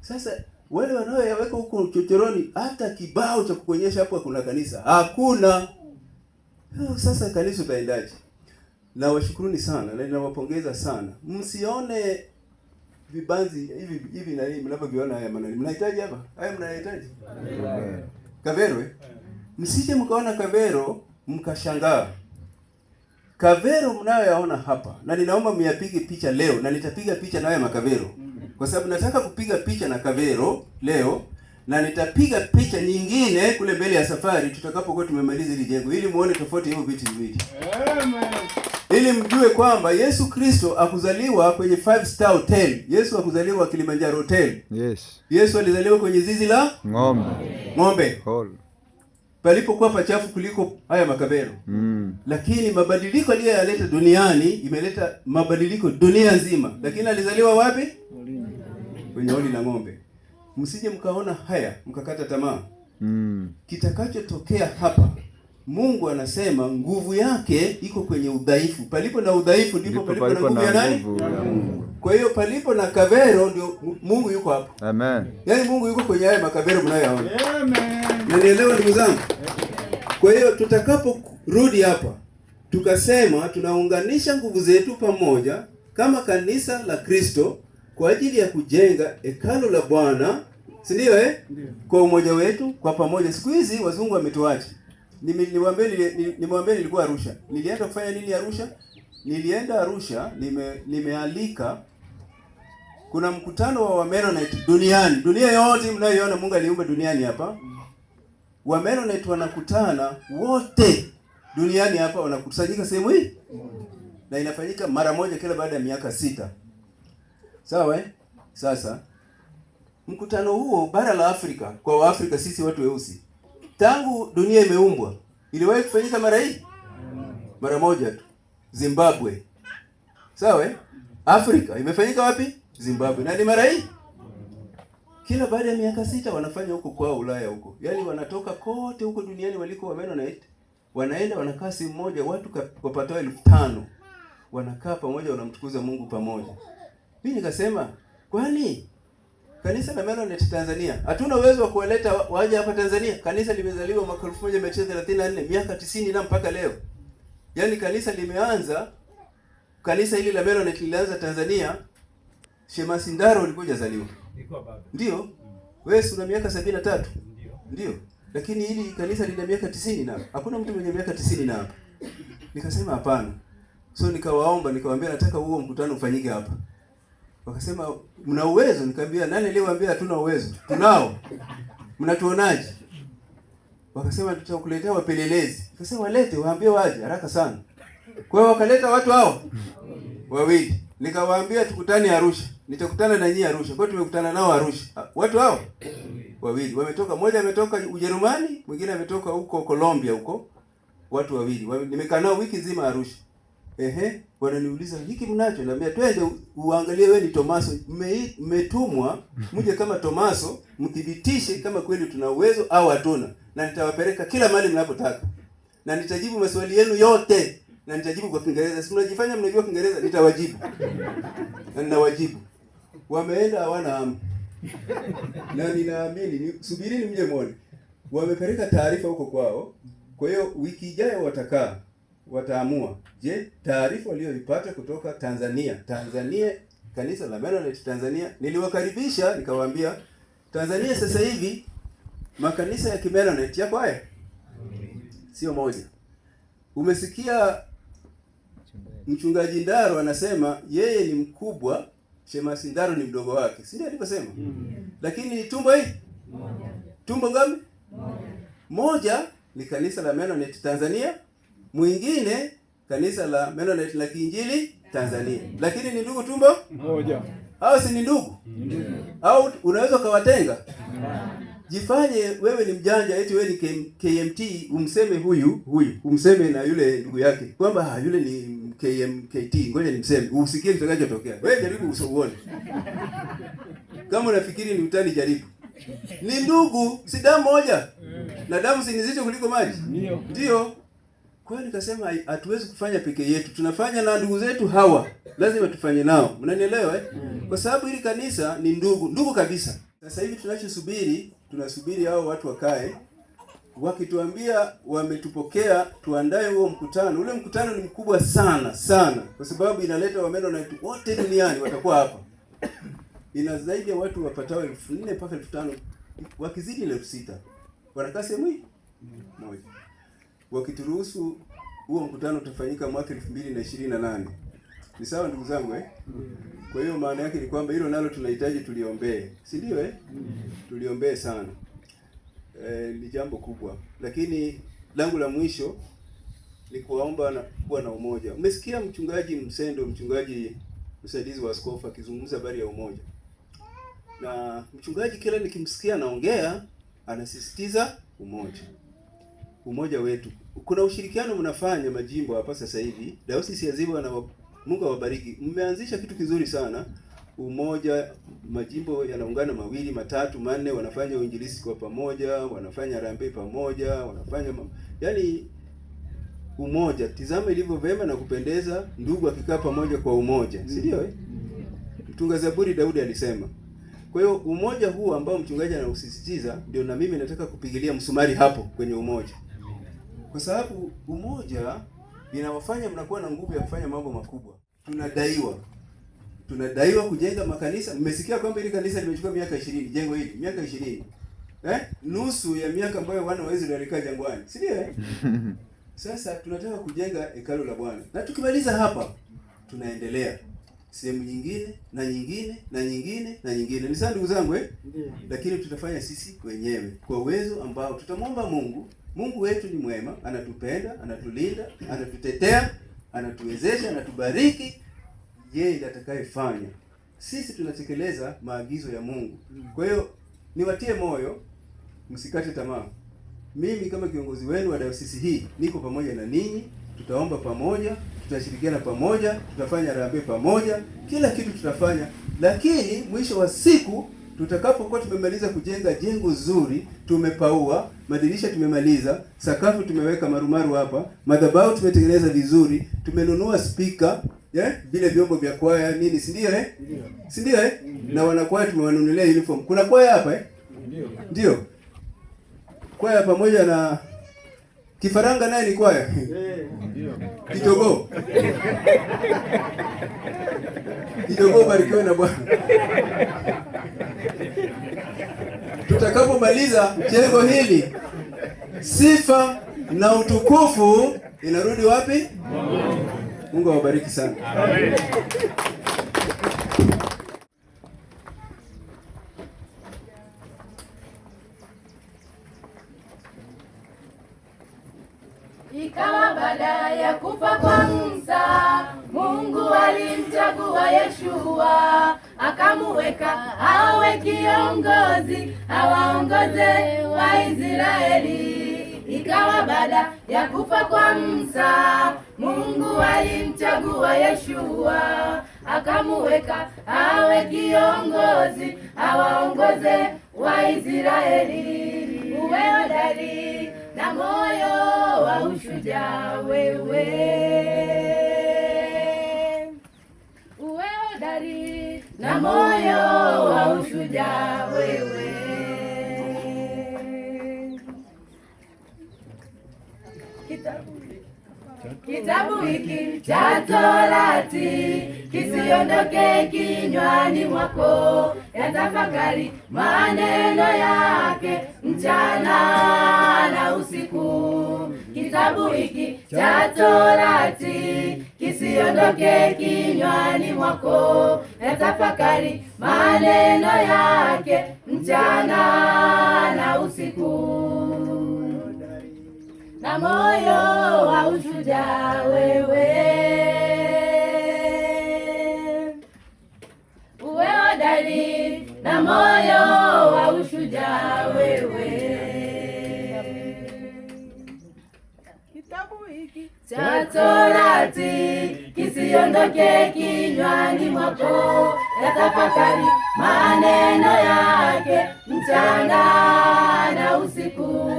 Sasa wale wanaoyaweka huko chochoroni hata kibao cha kukuonyesha hapo kuna kanisa hakuna. Sasa kanisa utaendaje? Na washukuruni sana na ninawapongeza sana. Msione vibanzi hivi na hivi mnapoviona haya maneno. Mnahitaji hapa? Haya mnahitaji? Kavero. Msije mkaona Kavero mkashangaa. Kavero mnayoyaona hapa na ninaomba myapige picha leo na nitapiga picha na haya makavero. Kwa sababu nataka kupiga picha na Kavero leo na nitapiga picha nyingine kule mbele ya safari tutakapokuwa tumemaliza hili jengo ili muone tofauti hiyo vitu viwili. Amen. Ili mjue kwamba Yesu Kristo akuzaliwa kwenye 5-star hotel. Yesu akuzaliwa Kilimanjaro Hotel. Yes. Yesu alizaliwa kwenye zizi la ng'ombe. Palipokuwa pachafu kuliko haya makabero. Lakini mabadiliko aliyoyaleta duniani imeleta mabadiliko dunia nzima. Lakini alizaliwa wapi? Kwenye holi la ng'ombe. Msije mkaona haya mkakata tamaa. Kitakachotokea hapa, Mungu anasema nguvu yake iko kwenye udhaifu. Palipo na udhaifu ndipo palipo na nguvu ya nani? Kwa hiyo palipo na Kavero ndio Mungu yuko hapo. Amen. Yaani Mungu yuko kwenye haya makavero mnayoyaona. Amen. Unanielewa ndugu zangu? Kwa hiyo tutakaporudi hapa tukasema tunaunganisha nguvu zetu pamoja kama kanisa la Kristo kwa ajili ya kujenga hekalu la Bwana, si ndio Kwa umoja wetu kwa pamoja. Siku hizi wazungu wametuacha. Nimwambie nilikuwa Arusha. Nilienda kufanya nini Arusha? Nilienda Arusha, nimealika kuna mkutano wa Mennonite duniani. Dunia yote mnayoiona Mungu aliumba duniani hapa. Wa Mennonite wanakutana wote duniani hapa, wanakusanyika sehemu hii. Na inafanyika mara moja kila baada ya miaka 6. Sawa Sasa mkutano huo bara la Afrika, kwa Waafrika sisi watu weusi, tangu dunia imeumbwa iliwahi kufanyika mara hii? Mara moja tu. Zimbabwe. Sawa Afrika imefanyika wapi? Zimbabwe. Na ni mara hii? Kila baada ya miaka 6 wanafanya huko kwa Ulaya huko. Yaani wanatoka kote huko duniani waliko wa Mennonite, wanaenda wanakaa sehemu moja, watu wapatao 5,000 wanakaa pamoja, wanamtukuza Mungu pamoja. Mimi nikasema, kwani kanisa la Mennonite Tanzania hatuna uwezo wa kuwaleta waje hapa Tanzania? Kanisa limezaliwa mwaka 1934, miaka 90 na mpaka leo. Yaani kanisa limeanza, kanisa hili la Mennonite lilianza Tanzania, Shemasi Ndaro ulikuja zaliwa. Ndio. Wewe una miaka 73. Ndio. Lakini hili kanisa lina miaka 90 na hakuna mtu mwenye miaka 90 na hapa. Nikasema hapana. So nikawaomba, nikamwambia nataka huo mkutano ufanyike hapa. Wakasema mna uwezo? Nikamwambia nani aliyewaambia hatuna uwezo? Tunao. Mnatuonaje? Wakasema tutakuletea wapelelezi. Nikasema walete, waambie waje haraka sana. Kwa hiyo wakaleta watu hao wawili. Nikawaambia tukutane Arusha. Nitakutana na nyinyi Arusha. Kwa hiyo tumekutana nao Arusha. Watu hao wawili wametoka, mmoja ametoka Ujerumani, mwingine ametoka huko Colombia huko. Watu wawili. Nimekaa nao wiki nzima Arusha. Wananiuliza hiki mnacho, naambia twende uangalie wewe ni Tomaso, mmetumwa mje kama Tomaso mthibitishe kama kweli tuna uwezo au hatuna, na nitawapeleka kila mahali mnapotaka. Na nitajibu maswali yenu yote, na nitajibu kwa Kiingereza. Si mnajifanya mnajua Kiingereza, nitawajibu. Na ninawajibu. Wameenda hawana na ninaamini subirini mje muone. Wamepeleka taarifa huko kwao. Kwa hiyo wiki ijayo wataamua. Je, taarifa walioipata kutoka Tanzania, kanisa la Mennonite Tanzania, niliwakaribisha nikawaambia Tanzania sasa hivi makanisa ya Kimennonite yako haya? Sio moja. Umesikia mchungaji Ndaro anasema yeye ni mkubwa, Shemasi Ndaro ni mdogo wake. Si ndio alivyosema? Lakini ni tumbo hii? Moja. Tumbo ngapi? Moja ni kanisa la Mennonite Tanzania, mwingine kanisa la Mennonite la Kiinjili Tanzania. Lakini ni ndugu tumbo moja. Hao si ni ndugu? Au unaweza kuwatenga? Jifanye wewe ni mjanja eti wewe ni KMT, umseme huyu, umseme na yule ndugu yake kwamba yule ni KMKT, ngoja nimseme, usikie kitakachotokea. Wewe jaribu usiuone. Kama unafikiri ni utani, jaribu. Ni ndugu, si damu moja. Na damu si nzito kuliko maji? Ndio. Kwa hiyo nikasema hatuwezi kufanya peke yetu. Tunafanya na ndugu zetu hawa. Lazima tufanye nao. Mnanielewa Kwa sababu hili kanisa ni ndugu kabisa. Sasa hivi tunasubiri hao watu wakae. Wakituambia wametupokea, tuandae huo mkutano. Ule mkutano ni mkubwa sana kwa sababu inaleta Wamennonite wote duniani watakuwa hapa. Ina zaidi ya watu wapatao 4,000 mpaka 5,000, wakizidi 6,000. Wanakaa sehemu hii moja. Wakituruhusu huo mkutano utafanyika mwaka 2028. Ni sawa ndugu zangu Kwa hiyo maana yake ni kwamba hilo nalo tunahitaji tuliombee. Si ndio Tuliombee sana. Ni jambo kubwa. Lakini langu la mwisho ni kuwaomba na kuwa na umoja. Umesikia mchungaji Msendo, mchungaji msaidizi wa askofu akizungumza habari ya umoja. Na mchungaji kila nikimsikia anaongea anasisitiza umoja wetu. Kuna ushirikiano mnafanya majimbo hapa sasa hivi. Dayosisi ya Ziwa na Mungu awabariki. Mmeanzisha kitu kizuri sana. Umoja, majimbo yanaungana 2, 3, 4, wanafanya uinjilisti kwa pamoja, wanafanya harambee pamoja, wanafanya yaani umoja. Tizama ilivyo vema na kupendeza ndugu akikaa pamoja kwa umoja. Si ndio Mtunga Zaburi Daudi alisema. Kwa hiyo umoja huu ambao mchungaji anausisitiza ndio na mimi nataka kupigilia msumari hapo kwenye umoja. Kwa sababu umoja inawafanya mnakuwa na nguvu ya kufanya mambo makubwa. Tunadaiwa kujenga makanisa. Mmesikia kwamba hili kanisa limechukua miaka 20, jengo hili miaka 20. Nusu ya miaka ambayo wana wa Israeli walikaa jangwani. Si ndio Sasa tunataka kujenga hekalu la Bwana. Na tukimaliza hapa tunaendelea sehemu nyingine na nyingine na nyingine na nyingine. Ni sawa ndugu zangu Lakini tutafanya sisi wenyewe kwa uwezo ambao tutamwomba Mungu. Mungu wetu ni mwema, anatupenda, anatulinda, anatutetea, anatuwezesha, anatubariki. Yeye ndiye atakayefanya. Sisi tunatekeleza maagizo ya Mungu. Kwa hiyo niwatie moyo, msikate tamaa. Mimi kama kiongozi wenu wa dayosisi hii niko pamoja na ninyi, tutaomba pamoja, tutashirikiana pamoja, tutafanya harambee pamoja, kila kitu tutafanya. Lakini mwisho wa siku tutakapokuwa tumemaliza kujenga jengo zuri, tumepaua, madirisha tumemaliza, sakafu tumeweka marumaru hapa, madhabahu tumetengeneza vizuri, tumenunua speaker, vile vyombo vya kwaya nini, si ndio Si ndio Na wanakwaya tumewanunulia uniform. Kuna kwaya hapa Ndio. Kwaya pamoja na Kifaranga naye ni kwaya. Kidogo. Kidogo, barikiwe na Bwana. Tutakapomaliza jengo hili, sifa na utukufu inarudi wapi? Mungu awabariki sana. Amen. Ikawa baada ya kufa kwa Musa, Mungu alimchagua Yeshua, akamuweka awe kiongozi, awaongoze Waisraeli. Ikawa baada ya kufa kwa Musa, Mungu alimchagua Yeshua, akamuweka awe kiongozi, awaongoze Waisraeli. Uwe hodari na moyo wa ushujaa wewe, uwe hodari na moyo wa ushujaa wewe. Kitabu hiki cha Torati kisiondoke kinywani mwako, yatafakari maneno yake mchana na usiku. Kitabu hiki cha Torati kisiondoke kinywani mwako, yatafakari maneno yake mchana na usiku. Na moyo wa ushujaa wewe, uwe hodari na moyo wa ushujaa wewe. Kitabu hiki cha Torati kisiondoke kinywani mwako, yatafakari maneno yake mchana na usiku.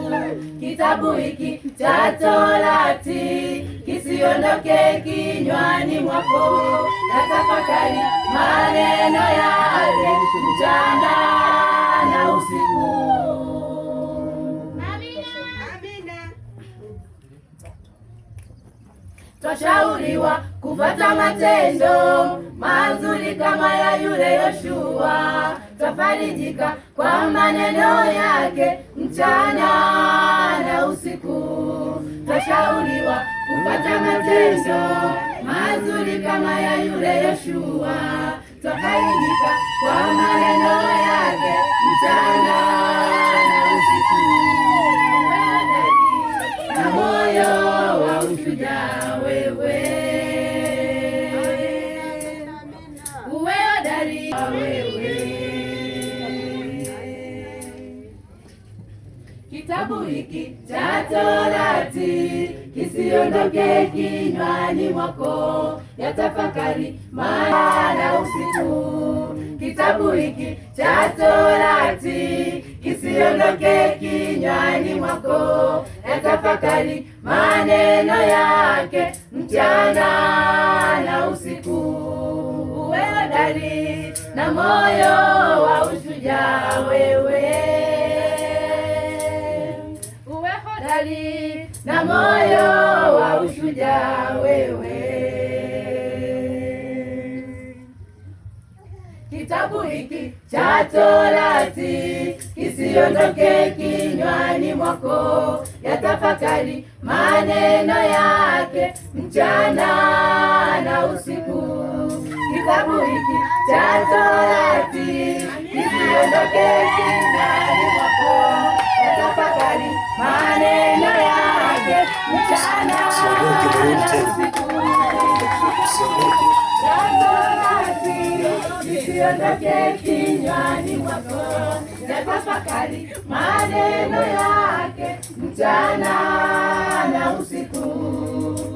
Kitabu hiki cha Torati kisiondoke kinywani mwako, yatafakari maneno yake mchana na usiku. Twashauriwa kufuata matendo mazuri kama ya yule Yoshua, twafarijika kwa maneno yake mchana na usiku. Twashauriwa kufuata matendo mazuri kama ya yule Yoshua, twafarijika kwa maneno yake mchana na usiku. Na moyo wa ushujaa wewe, uwe hodari wewe. Kitabu hiki cha Torati kisiondoke kinywani mwako, yatafakari maana usiku. Kitabu hiki cha Torati kisiondoke kinywani mwako, yatafakari maneno yake mchana na usiku. Uwe hodari na moyo wa ushujaa wewe, uwe hodari na moyo wa ushujaa wewe. Kitabu hiki cha Torati kisiondoke kinywani mwako, yatafakari maneno yake mchana na usiku. Kitabu hiki cha Torati kisiondoke kinywani mwako, yatafakari maneno yake mchana na usiku. Kisiondoke kinywani mwako, yatafakari maneno yake mchana na usiku.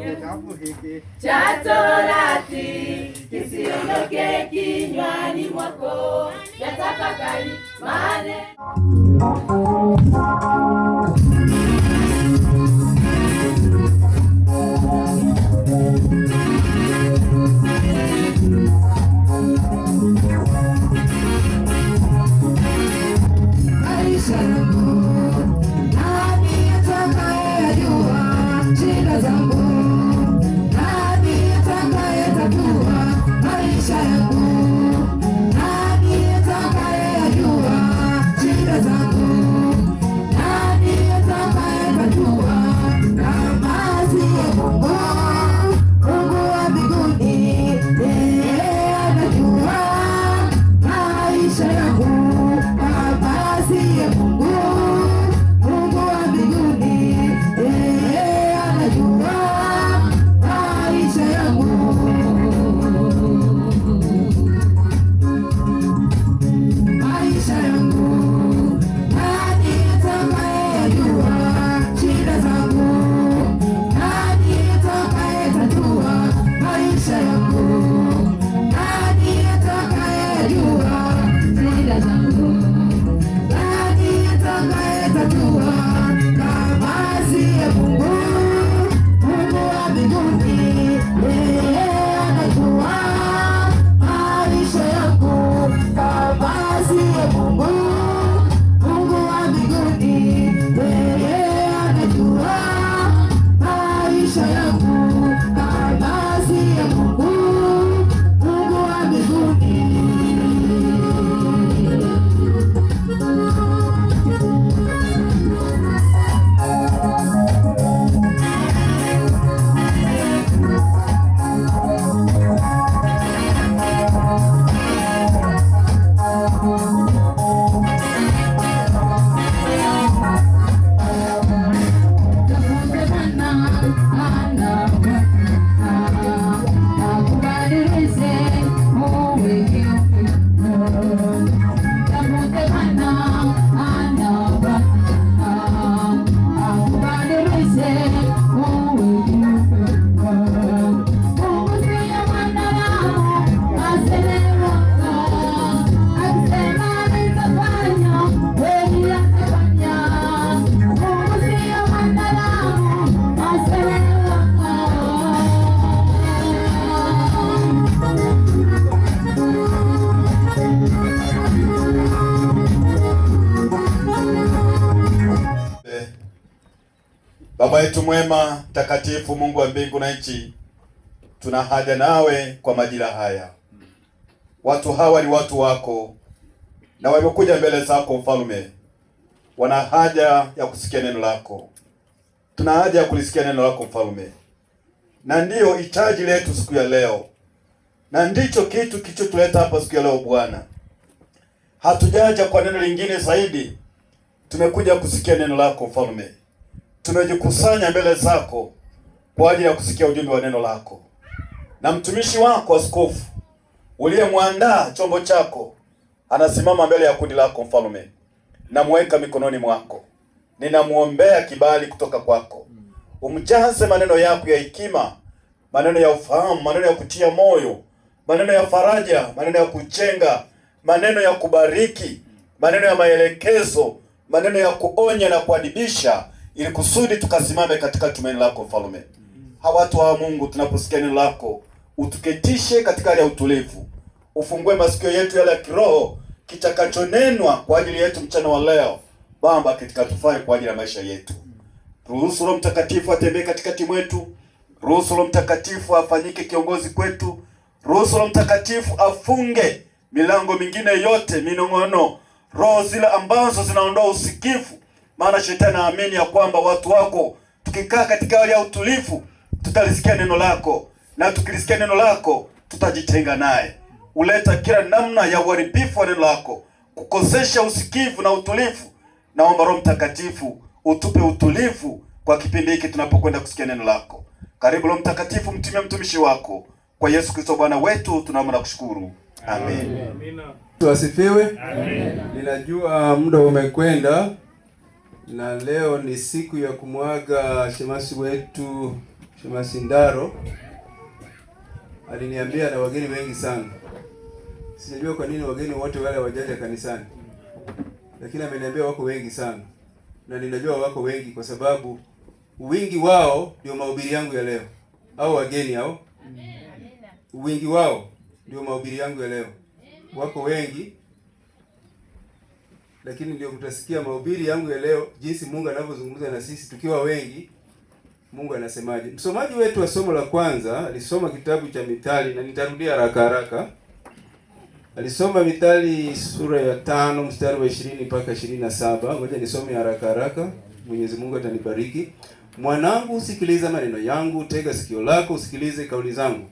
Kitabu hiki cha Torati kisiondoke kinywani mwako, yatafakari maneno. Shida zangu Baba yetu mwema, takatifu, Mungu wa mbingu na nchi, tuna haja nawe kwa majira haya. Watu hawa ni watu wako na wamekuja mbele zako Mfalme. Wana haja ya kusikia neno lako. Tuna haja ya kulisikia neno lako Mfalme, na ndiyo hitaji letu siku ya leo, na ndicho kitu kilichotuleta hapa siku ya leo Bwana. Hatujaja kwa neno lingine zaidi, tumekuja kusikia neno lako Mfalme. Tumejikusanya mbele zako kwa ajili ya kusikia ujumbe wa neno lako, na mtumishi wako askofu uliyemwandaa chombo chako anasimama mbele ya kundi lako Mfalme. Namweka mikononi mwako, ninamuombea kibali kutoka kwako. Umjaze maneno yako ya hekima, maneno ya ufahamu, maneno ya kutia moyo, maneno ya faraja, maneno ya kujenga, maneno ya kubariki, maneno ya maelekezo, maneno ya kuonya na kuadibisha, ili kusudi tukasimame katika tumaini lako Mfalme. Watu wa Mungu, tunaposikia neno lako, utuketishe katika hali ya utulivu. Ufungue masikio yetu yale ya kiroho, kitakachonenwa kwa ajili yetu mchana wa leo Baba, kitakatufai kwa ajili ya maisha yetu. Ruhusu Roho Mtakatifu atembee katikati mwetu. Ruhusu Roho Mtakatifu afanyike kiongozi kwetu. Ruhusu Roho Mtakatifu afunge milango mingine yote, minong'ono, roho zile ambazo zinaondoa usikivu. Maana shetani anaamini ya kwamba watu wako tukikaa katika hali ya utulivu tutalisikia neno lako, na tukilisikia neno lako tutajitenga naye. Uleta kila namna ya uharibifu wa neno lako, kukosesha usikivu na utulivu. Naomba Roho Mtakatifu utupe utulivu kwa kipindi hiki tunapokwenda kusikia neno lako. Karibu Roho Mtakatifu, mtumie mtumishi wako, kwa Yesu Kristo Bwana wetu tunaomba na kushukuru. Amen. Tuasifiwe. Amen. Ninajua muda umekwenda, na leo ni siku ya kumwaga shemasi wetu, Shemasi Ndaro. Aliniambia na wageni wengi sana. Sijajua kwa nini wageni wote wale wajaja kanisani, lakini ameniambia wako wengi sana, na ninajua wako wengi kwa sababu wingi wao ndio mahubiri yangu ya leo. Au wageni hao, wingi wao ndio mahubiri yangu ya leo. Wako wengi, lakini ndio mtasikia mahubiri yangu ya leo, jinsi Mungu anavyozungumza na sisi tukiwa wengi. Mungu anasemaje? Msomaji wetu wa somo la kwanza alisoma kitabu cha Mithali, na nitarudia haraka. Alisoma Mithali sura ya 5 mstari wa 20 mpaka 27. Ngoja nisome haraka. Mwenyezi Mungu atanibariki. Mwanangu, sikiliza maneno yangu, tega sikio lako usikilize kauli zangu.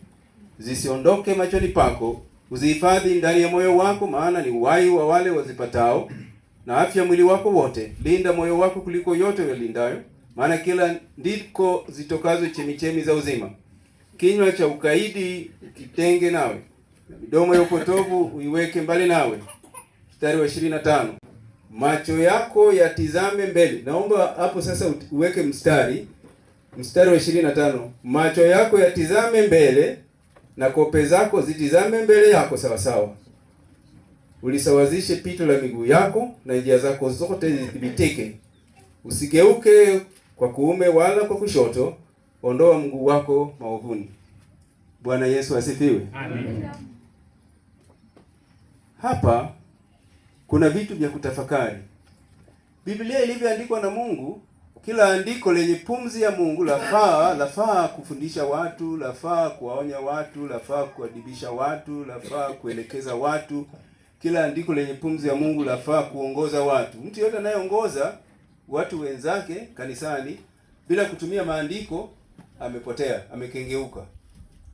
Zisiondoke machoni pako, uzihifadhi ndani ya moyo wako, maana ni uhai wa wale wazipatao na afya mwili wako wote. Linda moyo wako kuliko yote uyalindayo, maana kila ndiko zitokazo chemichemi za uzima. Kinywa cha ukaidi ukitenge nawe, na midomo ya upotovu uiweke mbali nawe. Mstari wa 25. Macho yako yatizame mbele. Naomba hapo sasa uweke mstari wa 25. Macho yako yatizame mbele na kope zako zitizame mbele yako sawa sawa. Ulisawazishe pito la miguu yako na njia zako zote zithibitike. Usigeuke kwa kuume wala kwa kushoto, ondoa mguu wako maovuni. Bwana Yesu asifiwe. Amen. Hapa kuna vitu vya kutafakari. Biblia ilivyoandikwa na Mungu Kila andiko lenye pumzi ya Mungu lafaa kufundisha watu, lafaa kuwaonya watu, lafaa kuadibisha watu, lafaa kuelekeza watu. Kila andiko lenye pumzi ya Mungu lafaa kuongoza watu. Mtu yote anayeongoza watu wenzake kanisani bila kutumia maandiko amepotea, amekengeuka.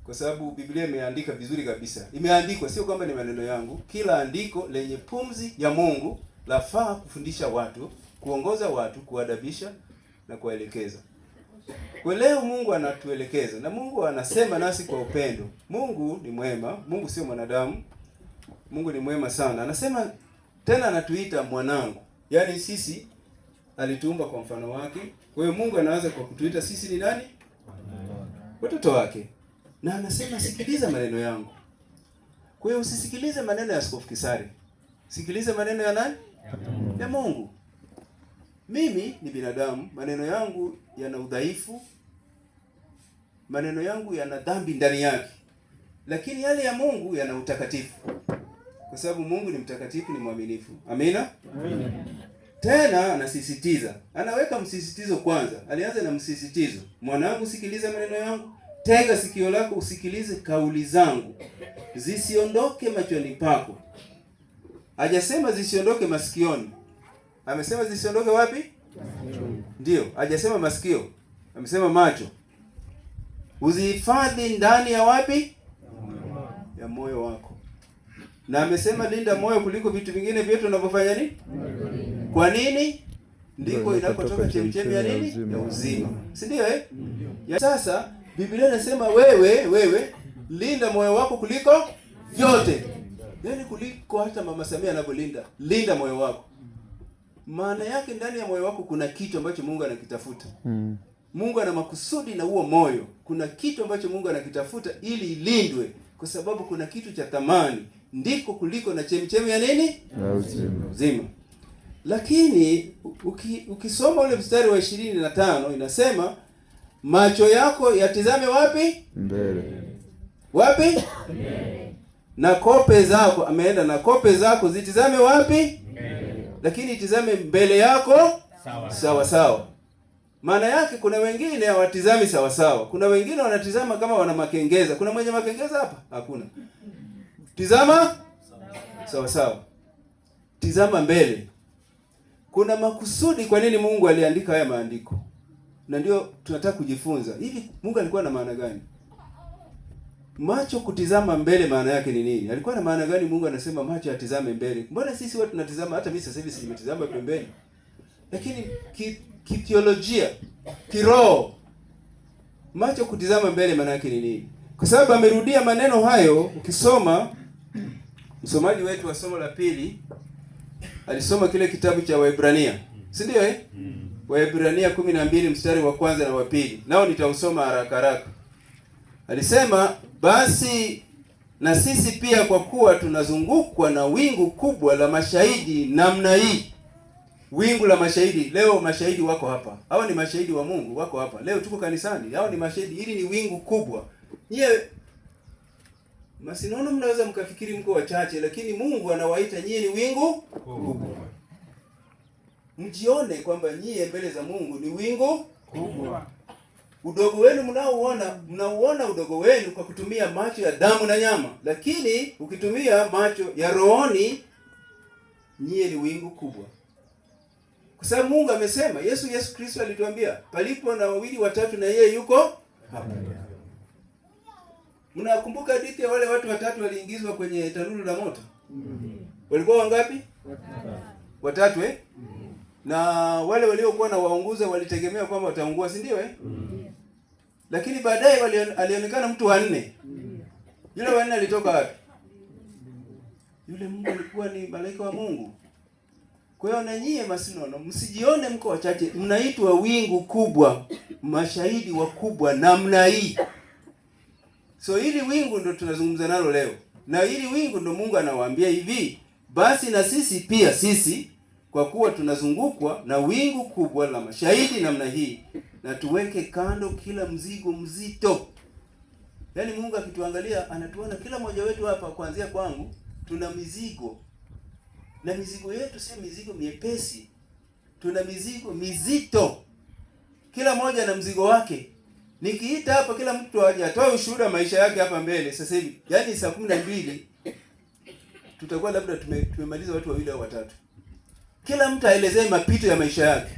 Kwa sababu Biblia imeandika vizuri kabisa. Imeandikwa, sio kwamba ni maneno yangu. Kila andiko lenye pumzi ya Mungu lafaa kufundisha watu, kuongoza watu, kuadabisha na kuelekeza. Kwa leo Mungu anatuelekeza na Mungu anasema nasi kwa upendo. Mungu ni mwema, Mungu sio mwanadamu. Mungu ni mwema sana. Anasema tena anatuita mwanangu. Yaani sisi alituumba kwa mfano wake. Kwa hiyo Mungu anaanza kwa kutuita sisi ni nani? Watoto wake. Na anasema sikiliza maneno yangu. Kwa hiyo usisikilize maneno ya Askofu Kisare. Sikilize maneno ya nani? Ya Mungu. Mimi ni binadamu, maneno yangu yana udhaifu. Maneno yangu yana dhambi ndani yake. Lakini yale ya Mungu yana utakatifu. Kwa sababu Mungu ni mtakatifu, ni mwaminifu. Amina? Amina. Tena anasisitiza. Anaweka msisitizo kwanza. Alianza na msisitizo. Mwanangu, sikiliza maneno yangu. Tega sikio lako usikilize kauli zangu. Zisiondoke machoni pako. Hajasema zisiondoke masikioni. Amesema zisiondoke wapi? Ndio, hajasema masikio. Amesema macho. Uzihifadhi ndani ya wapi? Ya moyo wako. Na amesema linda moyo kuliko vitu vingine vyote unavyofanya nini? Kwa nini? Ndiko inakotoka chemchemi ya nini? Ya uzima. Si ndio Ya sasa Biblia inasema wewe linda moyo wako kuliko vyote. Yaani kuliko hata Mama Samia anavyolinda. Linda moyo wako. Maana yake ndani ya moyo wako kuna kitu ambacho Mungu anakitafuta. Mungu ana makusudi na huo moyo. Kuna kitu ambacho Mungu anakitafuta ili ilindwe kwa sababu kuna kitu cha thamani. Ndiko kuliko na chemchemi ya nini? Ya uzima. Lakini ukisoma ule mstari wa 25 inasema macho yako yatizame wapi? Mbele. Wapi? Mbele. Na kope zako, ameenda na kope zako zitizame wapi? Mbele. Lakini itizame mbele yako sawa sawa. Maana yake kuna wengine hawatizami sawa sawa. Kuna wengine wanatizama kama wana makengeza. Kuna mwenye makengeza hapa? Hakuna. Tizama sawa sawa. Tizama mbele. Kuna makusudi kwa nini Mungu aliandika haya maandiko. Na ndio tunataka kujifunza. Hivi Mungu alikuwa na maana gani? Macho kutizama mbele maana yake ni nini? Alikuwa na maana gani Mungu anasema macho yatizame mbele? Mbona sisi watu tunatizama, hata mimi sasa hivi simetizama pembeni. Lakini kitheolojia, kiroho, macho kutizama mbele maana yake ni nini? Kwa sababu amerudia maneno hayo. Ukisoma msomaji wetu wa somo la pili alisoma kile kitabu cha Waebrania. Si ndio Waebrania 12 mstari wa kwanza na wa pili. Nao nitausoma haraka haraka. Alisema basi na sisi pia kwa kuwa tunazungukwa na wingu kubwa la mashahidi namna hii. Wingu la mashahidi. Leo mashahidi wako hapa. Hao ni mashahidi wa Mungu wako hapa. Leo tuko kanisani. Hao ni mashahidi. Hili ni wingu kubwa. Nyie masinono mnaweza mkafikiri mko wachache, lakini Mungu anawaita nyie ni wingu kubwa. Mjione kwamba nyie mbele za Mungu ni wingu kubwa. Udogo wenu mnauona udogo wenu kwa kutumia macho ya damu na nyama, lakini ukitumia macho ya rohoni nyie ni wingu kubwa. Kwa sababu Mungu amesema, Yesu Kristo alituambia, palipo na wawili watatu na yeye yuko hapa. Mnakumbuka hadithi ya wale watu watatu waliingizwa kwenye tanuru la moto? Walikuwa wangapi? Watatu Na wale waliokuwa na waunguza walitegemea kwamba wataungua, si ndio Lakini baadaye alionekana mtu wa nne. Yule wa nne alitoka wapi? Yule Mungu alikuwa ni malaika wa Mungu. Kwa hiyo na nyie masinono msijione mko wachache, mnaitwa wingu kubwa, mashahidi wakubwa namna hii. So hili wingu ndo tunazungumza nalo leo. Na hili wingu ndo Mungu anawaambia hivi, basi na sisi pia kwa kuwa tunazungukwa na wingu kubwa la mashahidi namna hii, na tuweke kando kila mzigo mzito. Yaani Mungu akituangalia anatuona kila mmoja wetu hapa, kuanzia kwangu tuna mizigo. Na mizigo yetu si mizigo miepesi. Tuna mizigo mizito. kila mmoja na mzigo wake. Nikiita hapa kila mtu aje atoe ushuhuda maisha yake hapa mbele sasa hivi. Yaani saa 12 tutakuwa labda tumemaliza watu wawili au watatu. Kila mtu aelezee mapito ya maisha yake.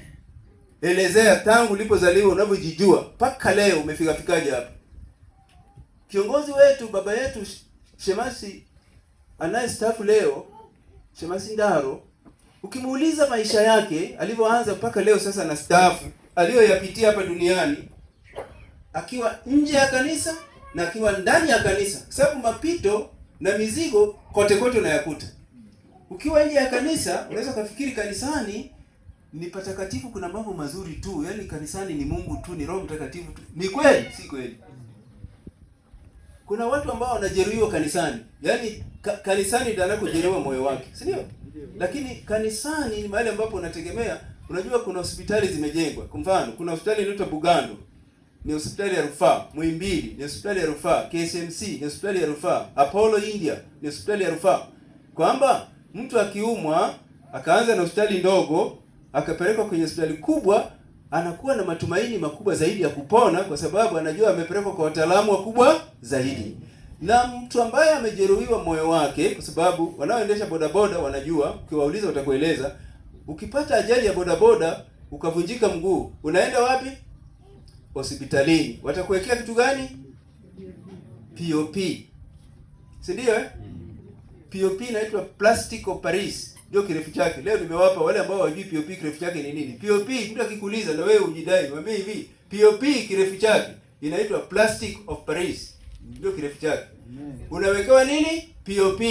Elezea tangu ulipozaliwa unavyojijua mpaka leo umefika fikaje hapa. Kiongozi wetu baba yetu Shemasi anayestaafu leo, Shemasi Ndaro, ukimuuliza maisha yake alivyoanza mpaka leo sasa anastaafu, aliyoyapitia hapa duniani akiwa nje ya kanisa na akiwa ndani ya kanisa, kwa sababu mapito na mizigo kote kote unayakuta. Ukiwa nje ya kanisa unaweza kufikiri kanisani ni patakatifu, kuna mambo mazuri tu, yaani kanisani ni Mungu tu, ni Roho Mtakatifu tu. Ni kweli? Si kweli. Kuna watu ambao wanajeruhiwa kanisani. Yaani kanisani ndio anakojeruhiwa moyo wake, si ndio? Lakini kanisani ni mahali ambapo unategemea, unajua kuna hospitali zimejengwa. Kwa mfano, kuna hospitali inaitwa Bugando, ni hospitali ya rufaa. Muhimbili ni hospitali ya rufaa. KSMC ni hospitali ya rufaa. Apollo India ni hospitali ya rufaa. Kwamba mtu akiumwa akaanza na hospitali ndogo akapelekwa kwenye hospitali kubwa, anakuwa na matumaini makubwa zaidi ya kupona, kwa sababu anajua amepelekwa kwa wataalamu wakubwa zaidi. Na mtu ambaye amejeruhiwa moyo wake, kwa sababu wanaoendesha bodaboda wanajua, ukiwauliza watakueleza, ukipata ajali ya bodaboda ukavunjika mguu, unaenda wapi? Hospitalini. Watakuwekea kitu gani? POP. Si ndio eh? POP inaitwa plastic of Paris. Ndio kirefu chake. Leo nimewapa wale ambao hawajui POP kirefu chake ni nini. POP mtu akikuuliza na wewe ujidai, mwambie hivi, POP kirefu chake inaitwa plastic of Paris. Ndio kirefu chake. Unawekewa nini? POP.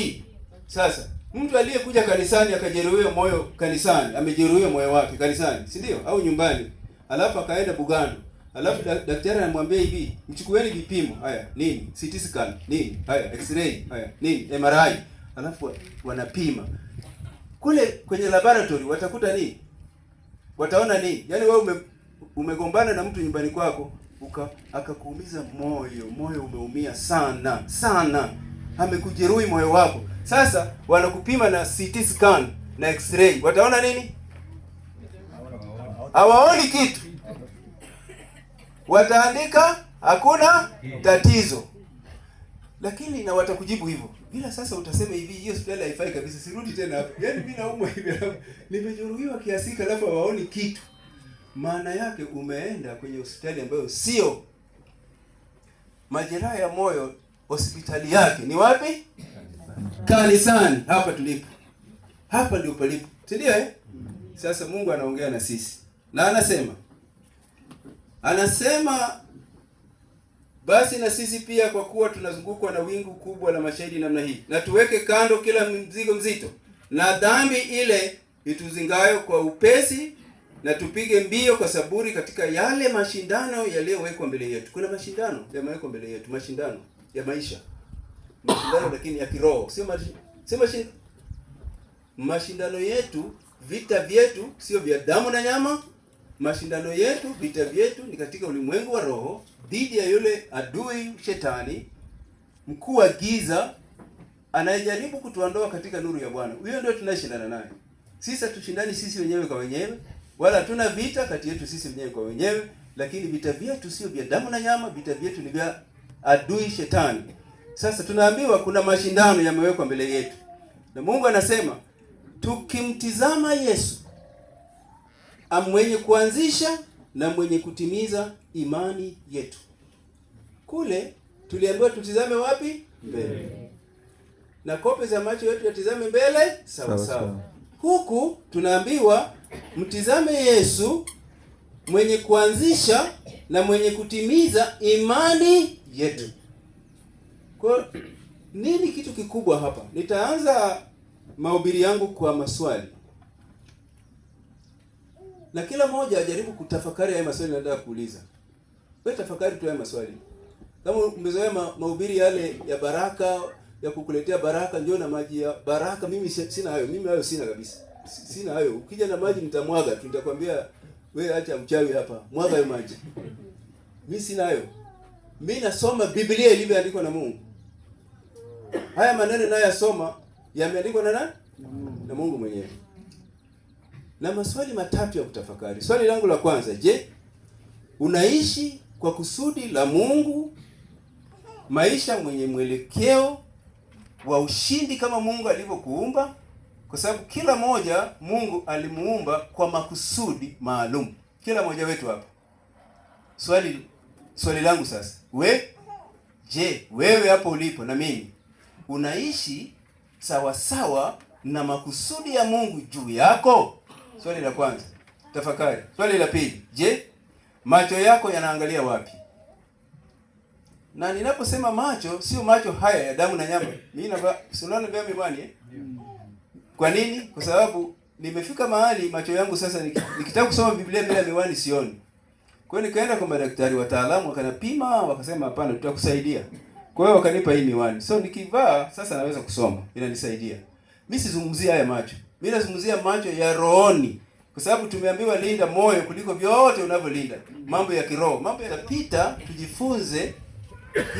Sasa, mtu aliyekuja kanisani akajeruhiwa moyo kanisani, amejeruhiwa moyo wake kanisani, si ndio? Au nyumbani. Alafu akaenda Bugando. Alafu daktari anamwambia hivi, mchukueni vipimo. Haya, nini? CT scan, nini? Haya, X-ray, haya, nini? MRI. Alafu wanapima. Kule kwenye laboratory watakuta nini? Wataona nini? Yaani wewe umegombana na mtu nyumbani kwako, akakuumiza moyo umeumia sana, sana. Amekujeruhi moyo wako. Sasa wanakupima na CT scan na X-ray. Wataona nini? Hawaoni kitu. Wataandika hakuna tatizo. Lakini na watakujibu hivyo. Bila sasa utasema hivi, hiyo hospitali haifai kabisa, sirudi tena hapo. Yaani mimi naumwa hivi, nimejeruhiwa kiasi hiki alafu hawaoni kitu. Maana yake umeenda kwenye hospitali ambayo sio. Majeraha ya moyo hospitali yake ni wapi? Kanisani, hapa tulipo. Hapa ndio palipo. Si ndio eh? Sasa Mungu anaongea na sisi. Na anasema basi na sisi pia, kwa kuwa tunazungukwa na wingu kubwa la mashahidi namna hii, na tuweke kando kila mzigo mzito na dhambi ile ituzingayo kwa upesi, na tupige mbio kwa saburi katika yale mashindano yaliyowekwa mbele yetu. Kuna mashindano yamewekwa mbele yetu, mashindano ya maisha. Mashindano lakini ya kiroho, sio mashindano yetu, vita vyetu sio vya damu na nyama. Mashindano yetu, vita vyetu ni katika ulimwengu wa roho, dhidi ya yule adui shetani, mkuu wa giza, anayejaribu kutuondoa katika nuru ya Bwana. Huyo ndio tunashindana naye. Sisi hatushindani sisi wenyewe kwa wenyewe, wala hatuna vita kati yetu sisi wenyewe kwa wenyewe, lakini vita vyetu sio vya damu na nyama, vita vyetu ni vya adui shetani. Sasa tunaambiwa kuna mashindano yamewekwa mbele yetu. Na Mungu anasema tukimtizama Yesu, mwenye kuanzisha na mwenye kutimiza imani yetu. Kule tuliambiwa tutizame wapi? Mbele. Na kope za macho yetu yatizame mbele sawa sawa. Huku tunaambiwa mtizame Yesu, mwenye kuanzisha na mwenye kutimiza imani yetu. Kwa nini kitu kikubwa hapa? Nitaanza mahubiri yangu kwa maswali, na kila mmoja ajaribu kutafakari haya maswali nataka kuuliza. Wewe tafakari tu haya maswali. Kama umezoea mahubiri yale ya baraka, ya kukuletea baraka, njoo na maji ya baraka, mimi sina hayo. Mimi hayo sina kabisa. Sina hayo. Ukija na maji nitamwaga tu, nitakwambia wewe acha mchawi hapa, mwaga hayo maji. Mimi sina hayo. Mimi nasoma Biblia ilivyoandikwa na Mungu. Haya maneno ninayosoma yameandikwa na nani? Na Mungu mwenyewe. Na maswali matatu ya kutafakari. Swali langu la kwanza, je, unaishi kwa kusudi la Mungu, maisha mwenye mwelekeo wa ushindi kama Mungu alivyokuumba, kwa sababu kila moja Mungu alimuumba kwa makusudi maalum. Kila mmoja wetu hapa. Swali langu sasa, wewe hapo ulipo na mimi unaishi sawa sawa na makusudi ya Mungu juu yako? Swali la kwanza, tafakari. Swali la pili, macho yako yanaangalia wapi? Na ninaposema macho, sio macho haya ya damu na nyama. Mimi navaa miwani. Kwa nini? Kwa sababu nimefika mahali macho yangu sasa nikitaka kusoma Biblia bila miwani sioni. Kwa hiyo nikaenda kwa madaktari wataalamu, wakanipima, wakasema hapana, tutakusaidia. Kwa hiyo wakanipa hii miwani. So nikivaa sasa naweza kusoma, inanisaidia. Mimi sizungumzia haya macho. Mimi nazungumzia macho ya rohoni. Kwa sababu tumeambiwa linda moyo kuliko vyote unavyolinda. Mambo ya kiroho, mambo yatapita, tujifunze.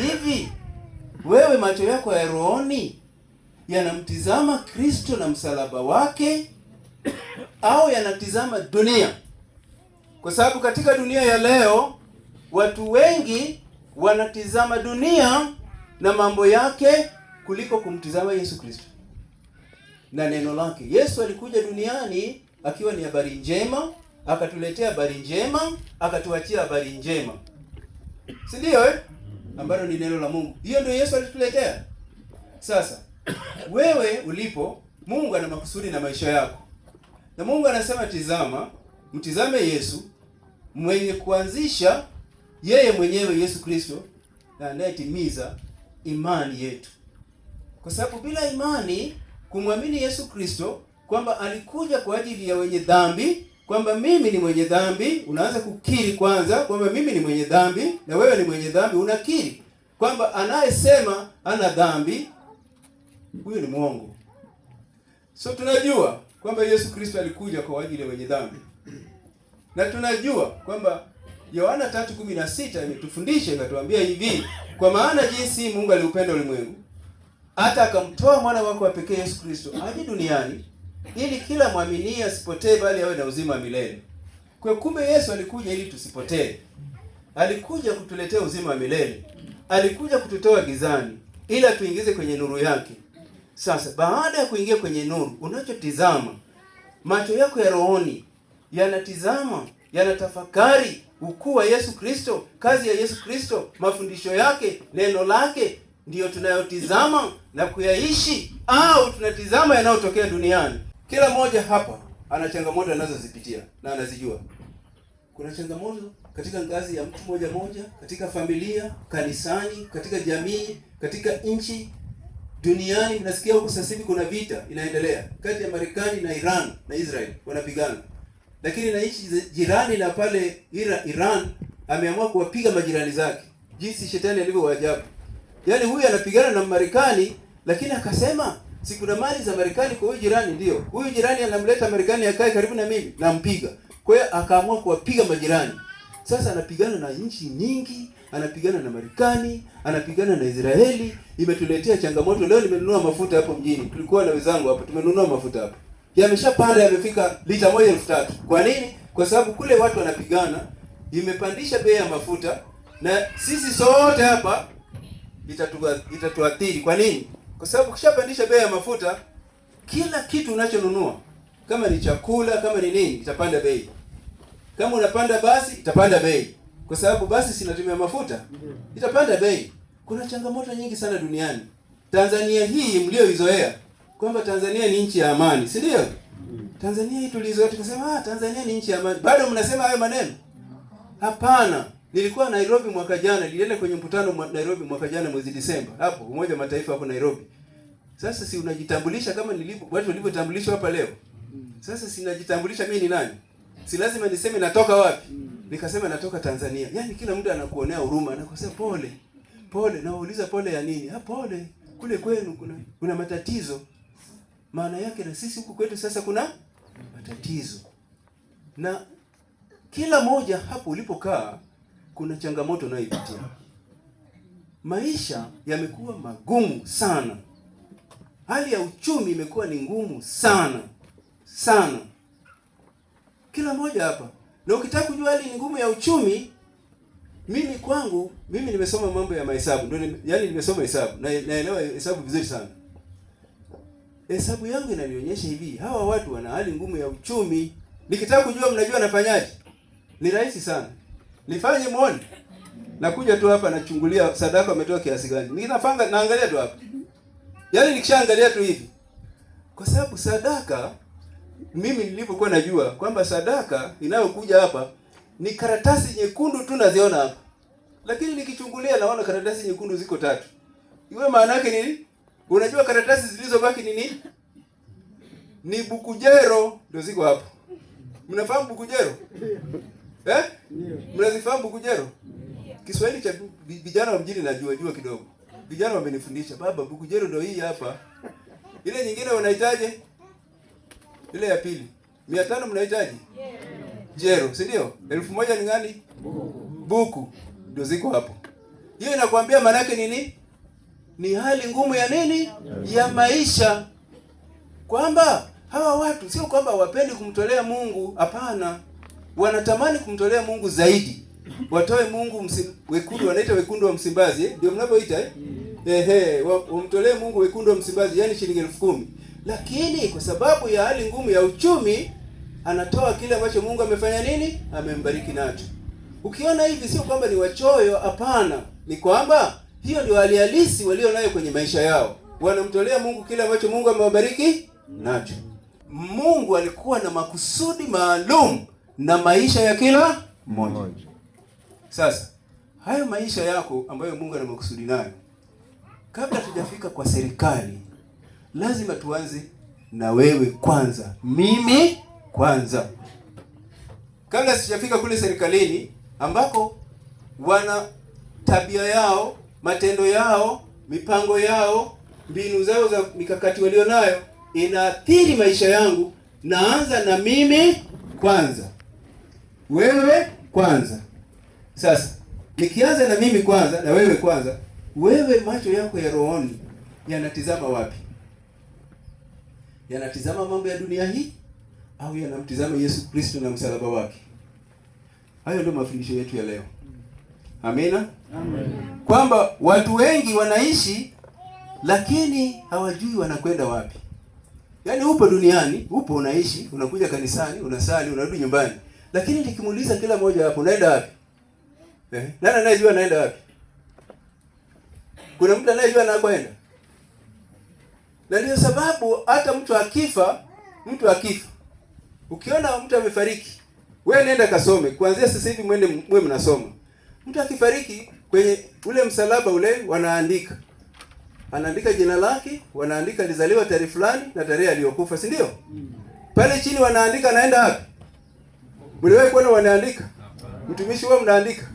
Hivi wewe macho yako ya rohoni yanamtizama Kristo na msalaba wake au yanatizama dunia? Kwa sababu katika dunia ya leo watu wengi wanatizama dunia na mambo yake kuliko kumtizama Yesu Kristo na neno lake. Yesu alikuja duniani akiwa ni habari njema, akatuletea habari njema, akatuachia habari njema. Si ndio ambalo ni neno la Mungu. Hiyo ndio Yesu alituletea. Sasa wewe ulipo, Mungu ana makusudi na maisha yako. Na Mungu anasema mtizame Yesu mwenye kuanzisha yeye mwenyewe Yesu Kristo na anayetimiza imani yetu. Kwa sababu bila imani kumwamini Yesu Kristo kwamba alikuja kwa ajili ya wenye dhambi, kwamba mimi ni mwenye dhambi, unaanza kukiri kwanza kwamba mimi ni mwenye dhambi na wewe ni mwenye dhambi, unakiri kwamba anayesema ana dhambi huyo ni mwongo. So tunajua kwamba Yesu Kristo alikuja kwa ajili ya wenye dhambi. Na tunajua kwamba Yohana 3:16 imetufundisha, ikatuambia hivi, kwa maana jinsi Mungu aliupenda ulimwengu hata akamtoa mwana wake wa pekee Yesu Kristo aje duniani ili kila mwamini asipotee bali awe na uzima milele. Kwa kumbe Yesu alikuja ili tusipotee. Alikuja kutuletea uzima wa milele. Alikuja kututoa gizani ili tuingize kwenye nuru yake. Sasa baada ya kuingia kwenye nuru, unachotizama, macho yako ya rohoni yanatizama, yanatafakari ukuu wa Yesu Kristo, kazi ya Yesu Kristo, mafundisho yake, neno lake, ndiyo tunayotizama na kuyaishi, au tunatizama yanayotokea duniani? Kila mmoja hapa ana changamoto anazozipitia na anazijua. Kuna changamoto katika ngazi ya mtu moja, katika familia, kanisani, katika jamii, katika nchi, duniani. Nasikia huko sasa hivi kuna vita inaendelea kati ya Marekani na Iran na Israel wanapigana. Lakini na nchi jirani na pale Iran ameamua kuwapiga majirani zake. Jinsi shetani alivyo waajabu. Yaani huyu anapigana na Marekani lakini akasema si kuna mali za Marekani kwa huyu jirani, ndio. Huyu jirani anamleta Marekani akae karibu na mimi, nampiga. Kwa hiyo akaamua kuwapiga majirani. Sasa anapigana na nchi nyingi, anapigana na Marekani, anapigana na Israeli. Imetuletea changamoto. Leo nimenunua mafuta hapo mjini. Tulikuwa na wenzangu hapo, tumenunua mafuta hapo. Yameshapanda, yamefika lita 1,300. Kwa nini? Kwa sababu kule watu wanapigana, imepandisha bei ya mafuta na sisi sote hapa itatuathiri. Kwa nini? Kwa sababu kishapandisha bei ya mafuta, kila kitu unachonunua, kama ni chakula, kama ni nini, itapanda bei. Kama unapanda basi, itapanda bei. Kwa sababu basi sinatumia mafuta, itapanda bei. Kuna changamoto nyingi sana duniani. Tanzania hii mlioizoea kwamba Tanzania ni nchi ya amani, si ndio? Tanzania hii tulizoea tukasema Tanzania ni nchi ya amani. Bado mnasema hayo maneno? Hapana. Nilikuwa Nairobi mwaka jana, nilienda kwenye mkutano Nairobi mwaka jana mwezi Disemba. Hapo Umoja wa Mataifa hapo Nairobi. Sasa si unajitambulisha kama nilipo watu walivyotambulishwa hapa leo. Sasa sinajitambulisha mimi ni nani? Si lazima niseme natoka wapi? Nikasema natoka Tanzania. Yaani kila mtu anakuonea huruma, anakusema pole. Pole, na uuliza pole ya nini? Pole. Kule kwenu kuna matatizo. Maana yake na sisi huku kwetu sasa kuna matatizo. Na kila moja hapo ulipokaa kuna changamoto unayoipitia. Maisha yamekuwa magumu sana. Hali ya uchumi imekuwa ni ngumu sana. Sana. Kila moja hapa. Na ukitaka kujua hali ni ngumu ya uchumi, Mimi kwangu, mimi nimesoma mambo ya mahesabu. Ndio yani nimesoma hesabu. Naelewa hesabu vizuri sana. Hesabu yangu inanionyesha hivi, hawa watu wana hali ngumu ya uchumi. Nikitaka kujua mnajua nafanyaje? Ni rahisi sana. Nifanye muone. Nakuja tu hapa nachungulia sadaka ametoa kiasi gani. Ninafanga naangalia tu hapa. Yaani nikishaangalia tu hivi. Kwa sababu sadaka mimi nilipokuwa najua kwamba sadaka inayokuja hapa ni karatasi nyekundu tu naziona hapa. Lakini nikichungulia naona karatasi nyekundu ziko 3. Iwe maana yake nini? Unajua karatasi zilizobaki ni nini? Ni bukujero ndio ziko hapo. Mnafahamu bukujero? Mnazifahamu bukujero? Kiswahili cha vijana wa mjini najua kidogo. Vijana wamenifundisha, baba bukujero ndio hii hapa. Ile nyingine wanahitaji? Ile ya pili. 500 mnahitaji? Jero, si ndio? 1000 ni gani? Buku. Ndio ziko hapo. Hiyo inakwambia maana yake nini? Ni hali ngumu ya nini? Ya maisha. Kwamba hawa watu sio kwamba wapendi kumtolea Mungu, hapana. Wanatamani kumtolea Mungu zaidi. Watoe Mungu wekundu, wanaita wekundu wa Msimbazi, ndio mnapoita wamtolee Mungu wekundu wa Msimbazi, yani shilingi 10,000. Lakini kwa sababu ya hali ngumu ya uchumi, anatoa kile ambacho Mungu amefanya nini? Amembariki nacho. Ukiona hivi sio kwamba ni wachoyo, hapana. Ni kwamba hiyo ndio hali halisi walio nayo kwenye maisha yao. Wanamtolea Mungu kile ambacho Mungu amewabariki nacho. Mungu alikuwa na makusudi maalum na maisha ya kila mmoja. Sasa, hayo maisha yako ambayo Mungu ana makusudi nayo, kabla tujafika kwa serikali, lazima tuanze na wewe kwanza. Mimi kwanza. Kabla sijafika kule serikalini ambako wana tabia yao, matendo yao, mipango yao, mbinu zao za mikakati walionayo inaathiri maisha yangu, naanza na mimi kwanza. Wewe kwanza. Sasa, nikianza na mimi kwanza na wewe kwanza, wewe macho yako ya rohoni yanatizama wapi? Yanatizama mambo ya dunia hii au yanamtizama Yesu Kristo na msalaba wake? Hayo ndio mafundisho yetu ya leo. Amina? Amen. Kwamba watu wengi wanaishi lakini hawajui wanakwenda wapi. Yaani upo duniani, upo unaishi, unakuja kanisani, unasali, unarudi nyumbani. Lakini nikimuuliza kila mmoja hapo, unaenda wapi? Nani anayejua anaenda wapi? Kuna mtu anayejua anakwenda? Na ndio sababu hata mtu akifa, ukiona mtu amefariki, wewe nenda kasome. Kuanzia sasa hivi mwe mnasoma. Mtu akifariki kwenye ule msalaba ule wanaandika. Anaandika jina lake, wanaandika alizaliwa tarehe fulani na tarehe aliyokufa, si ndio? Pale chini wanaandika anaenda wapi? Mliwahi kuona wanaandika? Mtumishi wao mnaandika?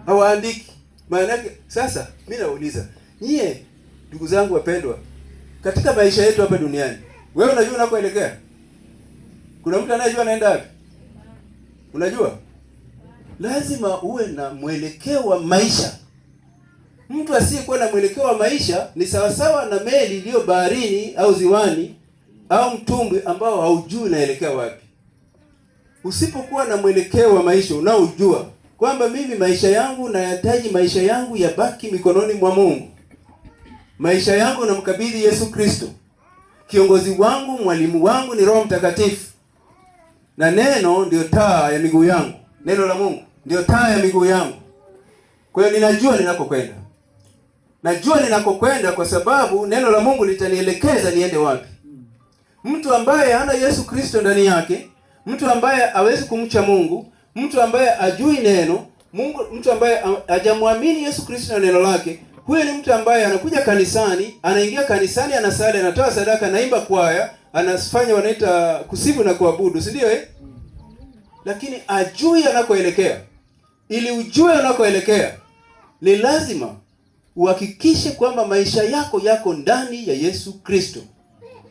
Hawaandiki. Maana yake sasa mimi nauliza, nyie ndugu zangu wapendwa, katika maisha yetu hapa duniani, wewe unajua unakoelekea? Kuna mtu anayejua anaenda wapi? Unajua? Lazima uwe na mwelekeo wa maisha. Mtu asiyekuwa na mwelekeo wa maisha ni sawasawa na meli iliyo baharini au ziwani au mtumbwi ambao haujui unaelekea wapi. Usipokuwa na mwelekeo wa maisha unaojua kwamba mimi maisha yangu nayahitaji maisha yangu yabaki mikononi mwa Mungu. Maisha yangu namkabidhi Yesu Kristo. Kiongozi wangu, mwalimu wangu ni Roho Mtakatifu. Na neno ndio taa ya miguu yangu. Neno la Mungu ndio taa ya miguu yangu. Kwa hiyo ninajua ninakokwenda. Najua ninakokwenda kwa sababu neno la Mungu litanielekeza niende wapi. Mtu ambaye hana Yesu Kristo ndani yake, mtu ambaye hawezi kumcha Mungu, mtu ambaye ajui neno, mtu ambaye hajamwamini Yesu Kristo na neno lake, huyo ni mtu ambaye anakuja kanisani, anaingia kanisani, anasali, anatoa sadaka, anaimba kwaya, anafanya wanaita kusifu na kuabudu, si ndio Lakini ajui anakoelekea. Ili ujue unakoelekea, ni lazima uhakikishe kwamba maisha yako yako ndani ya Yesu Kristo.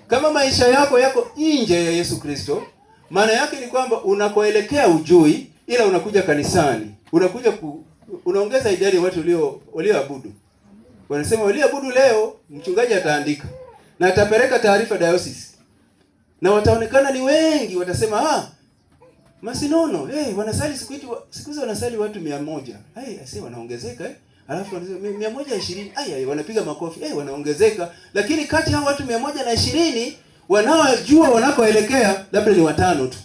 Kama maisha yako yako nje ya Yesu Kristo, maana yake ni kwamba unakoelekea ujui, ila unakuja kanisani. Unaongeza idadi ya watu walioabudu. Wanasema walioabudu leo, mchungaji ataandika na atapeleka taarifa diocese. Na wataonekana ni wengi, watasema Masinono, wanasali siku hizi wanasali watu 100. Asi wanaongezeka Alafu wanasema 120. Wanapiga makofi. Wanaongezeka. Lakini kati ya watu 120 wanaojua wanakoelekea labda ni 5 tu.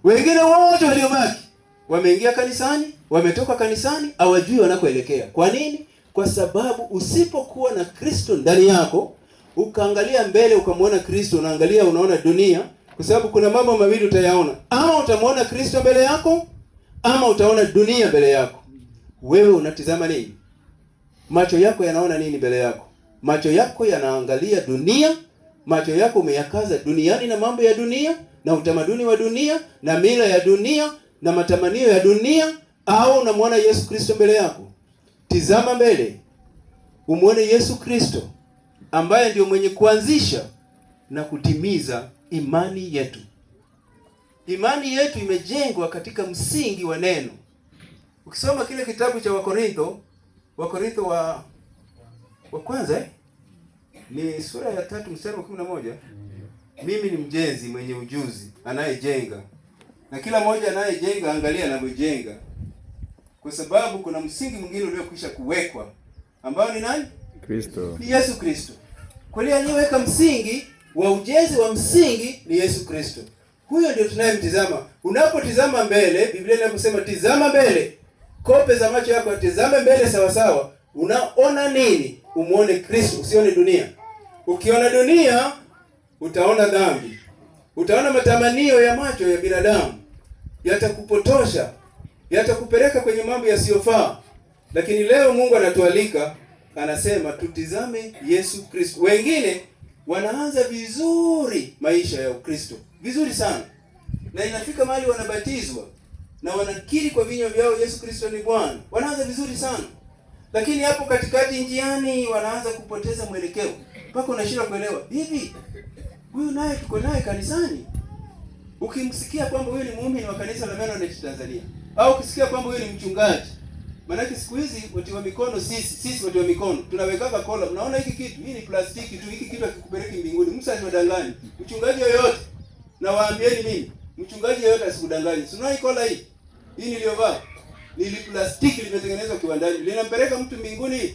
Wengine wote waliobaki wameingia kanisani, wametoka kanisani, hawajui wanakoelekea. Kwa nini? Kwa sababu usipokuwa na Kristo ndani yako, ukaangalia mbele ukamwona Kristo, unaangalia unaona dunia, kwa sababu kuna mambo mawili utayaona. Ama utamwona Kristo mbele yako, ama utaona dunia mbele yako. Wewe unatizama nini? Macho yako yanaona nini mbele yako? Macho yako yanaangalia dunia, macho yako umeyakaza duniani na mambo ya dunia, na utamaduni wa dunia, na mila ya dunia, na matamanio ya dunia, au unamwona Yesu Kristo mbele yako? Tizama mbele. Umuone Yesu Kristo ambaye ndio mwenye kuanzisha na kutimiza imani yetu. Imani yetu imejengwa katika msingi wa neno. Ukisoma kile kitabu cha Wakorintho wa kwanza ni sura ya 3 mstari wa 11. Mimi ni mjenzi mwenye ujuzi anayejenga. Na kila mmoja anayejenga angalia anavyojenga. Kwa sababu kuna msingi mwingine uliokwisha kuwekwa ambao ni nani? Kristo. Ni Yesu Kristo. Kwa hiyo aliyeweka msingi wa ujenzi wa msingi ni Yesu Kristo. Huyo ndio tunayemtizama. Unapotizama mbele, Biblia inaposema tizama mbele, kope za macho yako tizame mbele sawa sawa. Unaona nini? Umuone Kristo, usione dunia. Ukiona dunia, utaona dhambi. Utaona matamanio ya macho ya binadamu. Yatakupotosha. Yatakupeleka kwenye mambo yasiyofaa. Lakini leo Mungu anatualika, anasema tutizame Yesu Kristo. Wengine wanaanza vizuri maisha ya Ukristo. Vizuri sana. Na inafika mahali wanabatizwa na wanakiri kwa vinywa vyao Yesu Kristo ni Bwana. Wanaanza vizuri sana. Lakini hapo katikati njiani wanaanza kupoteza mwelekeo. Mpaka unashindwa kuelewa. Hivi huyu naye tuko naye kanisani? Ukimsikia kwamba huyu ni muumini wa kanisa la Mennonite Tanzania, au ukisikia kwamba huyu ni mchungaji, maana siku hizi watu wa mikono sisi watu wa mikono tunawekaka kola. Mnaona hiki kitu? Hii ni plastiki tu. Hiki kitu hakikupeleki mbinguni. Msiwadanganye. Mchungaji yoyote, na waambieni mimi, mchungaji yoyote asikudanganye. Sio hii kola hii. Hii niliyovaa ni plastiki limetengenezwa kiwandani. Linampeleka mtu mbinguni?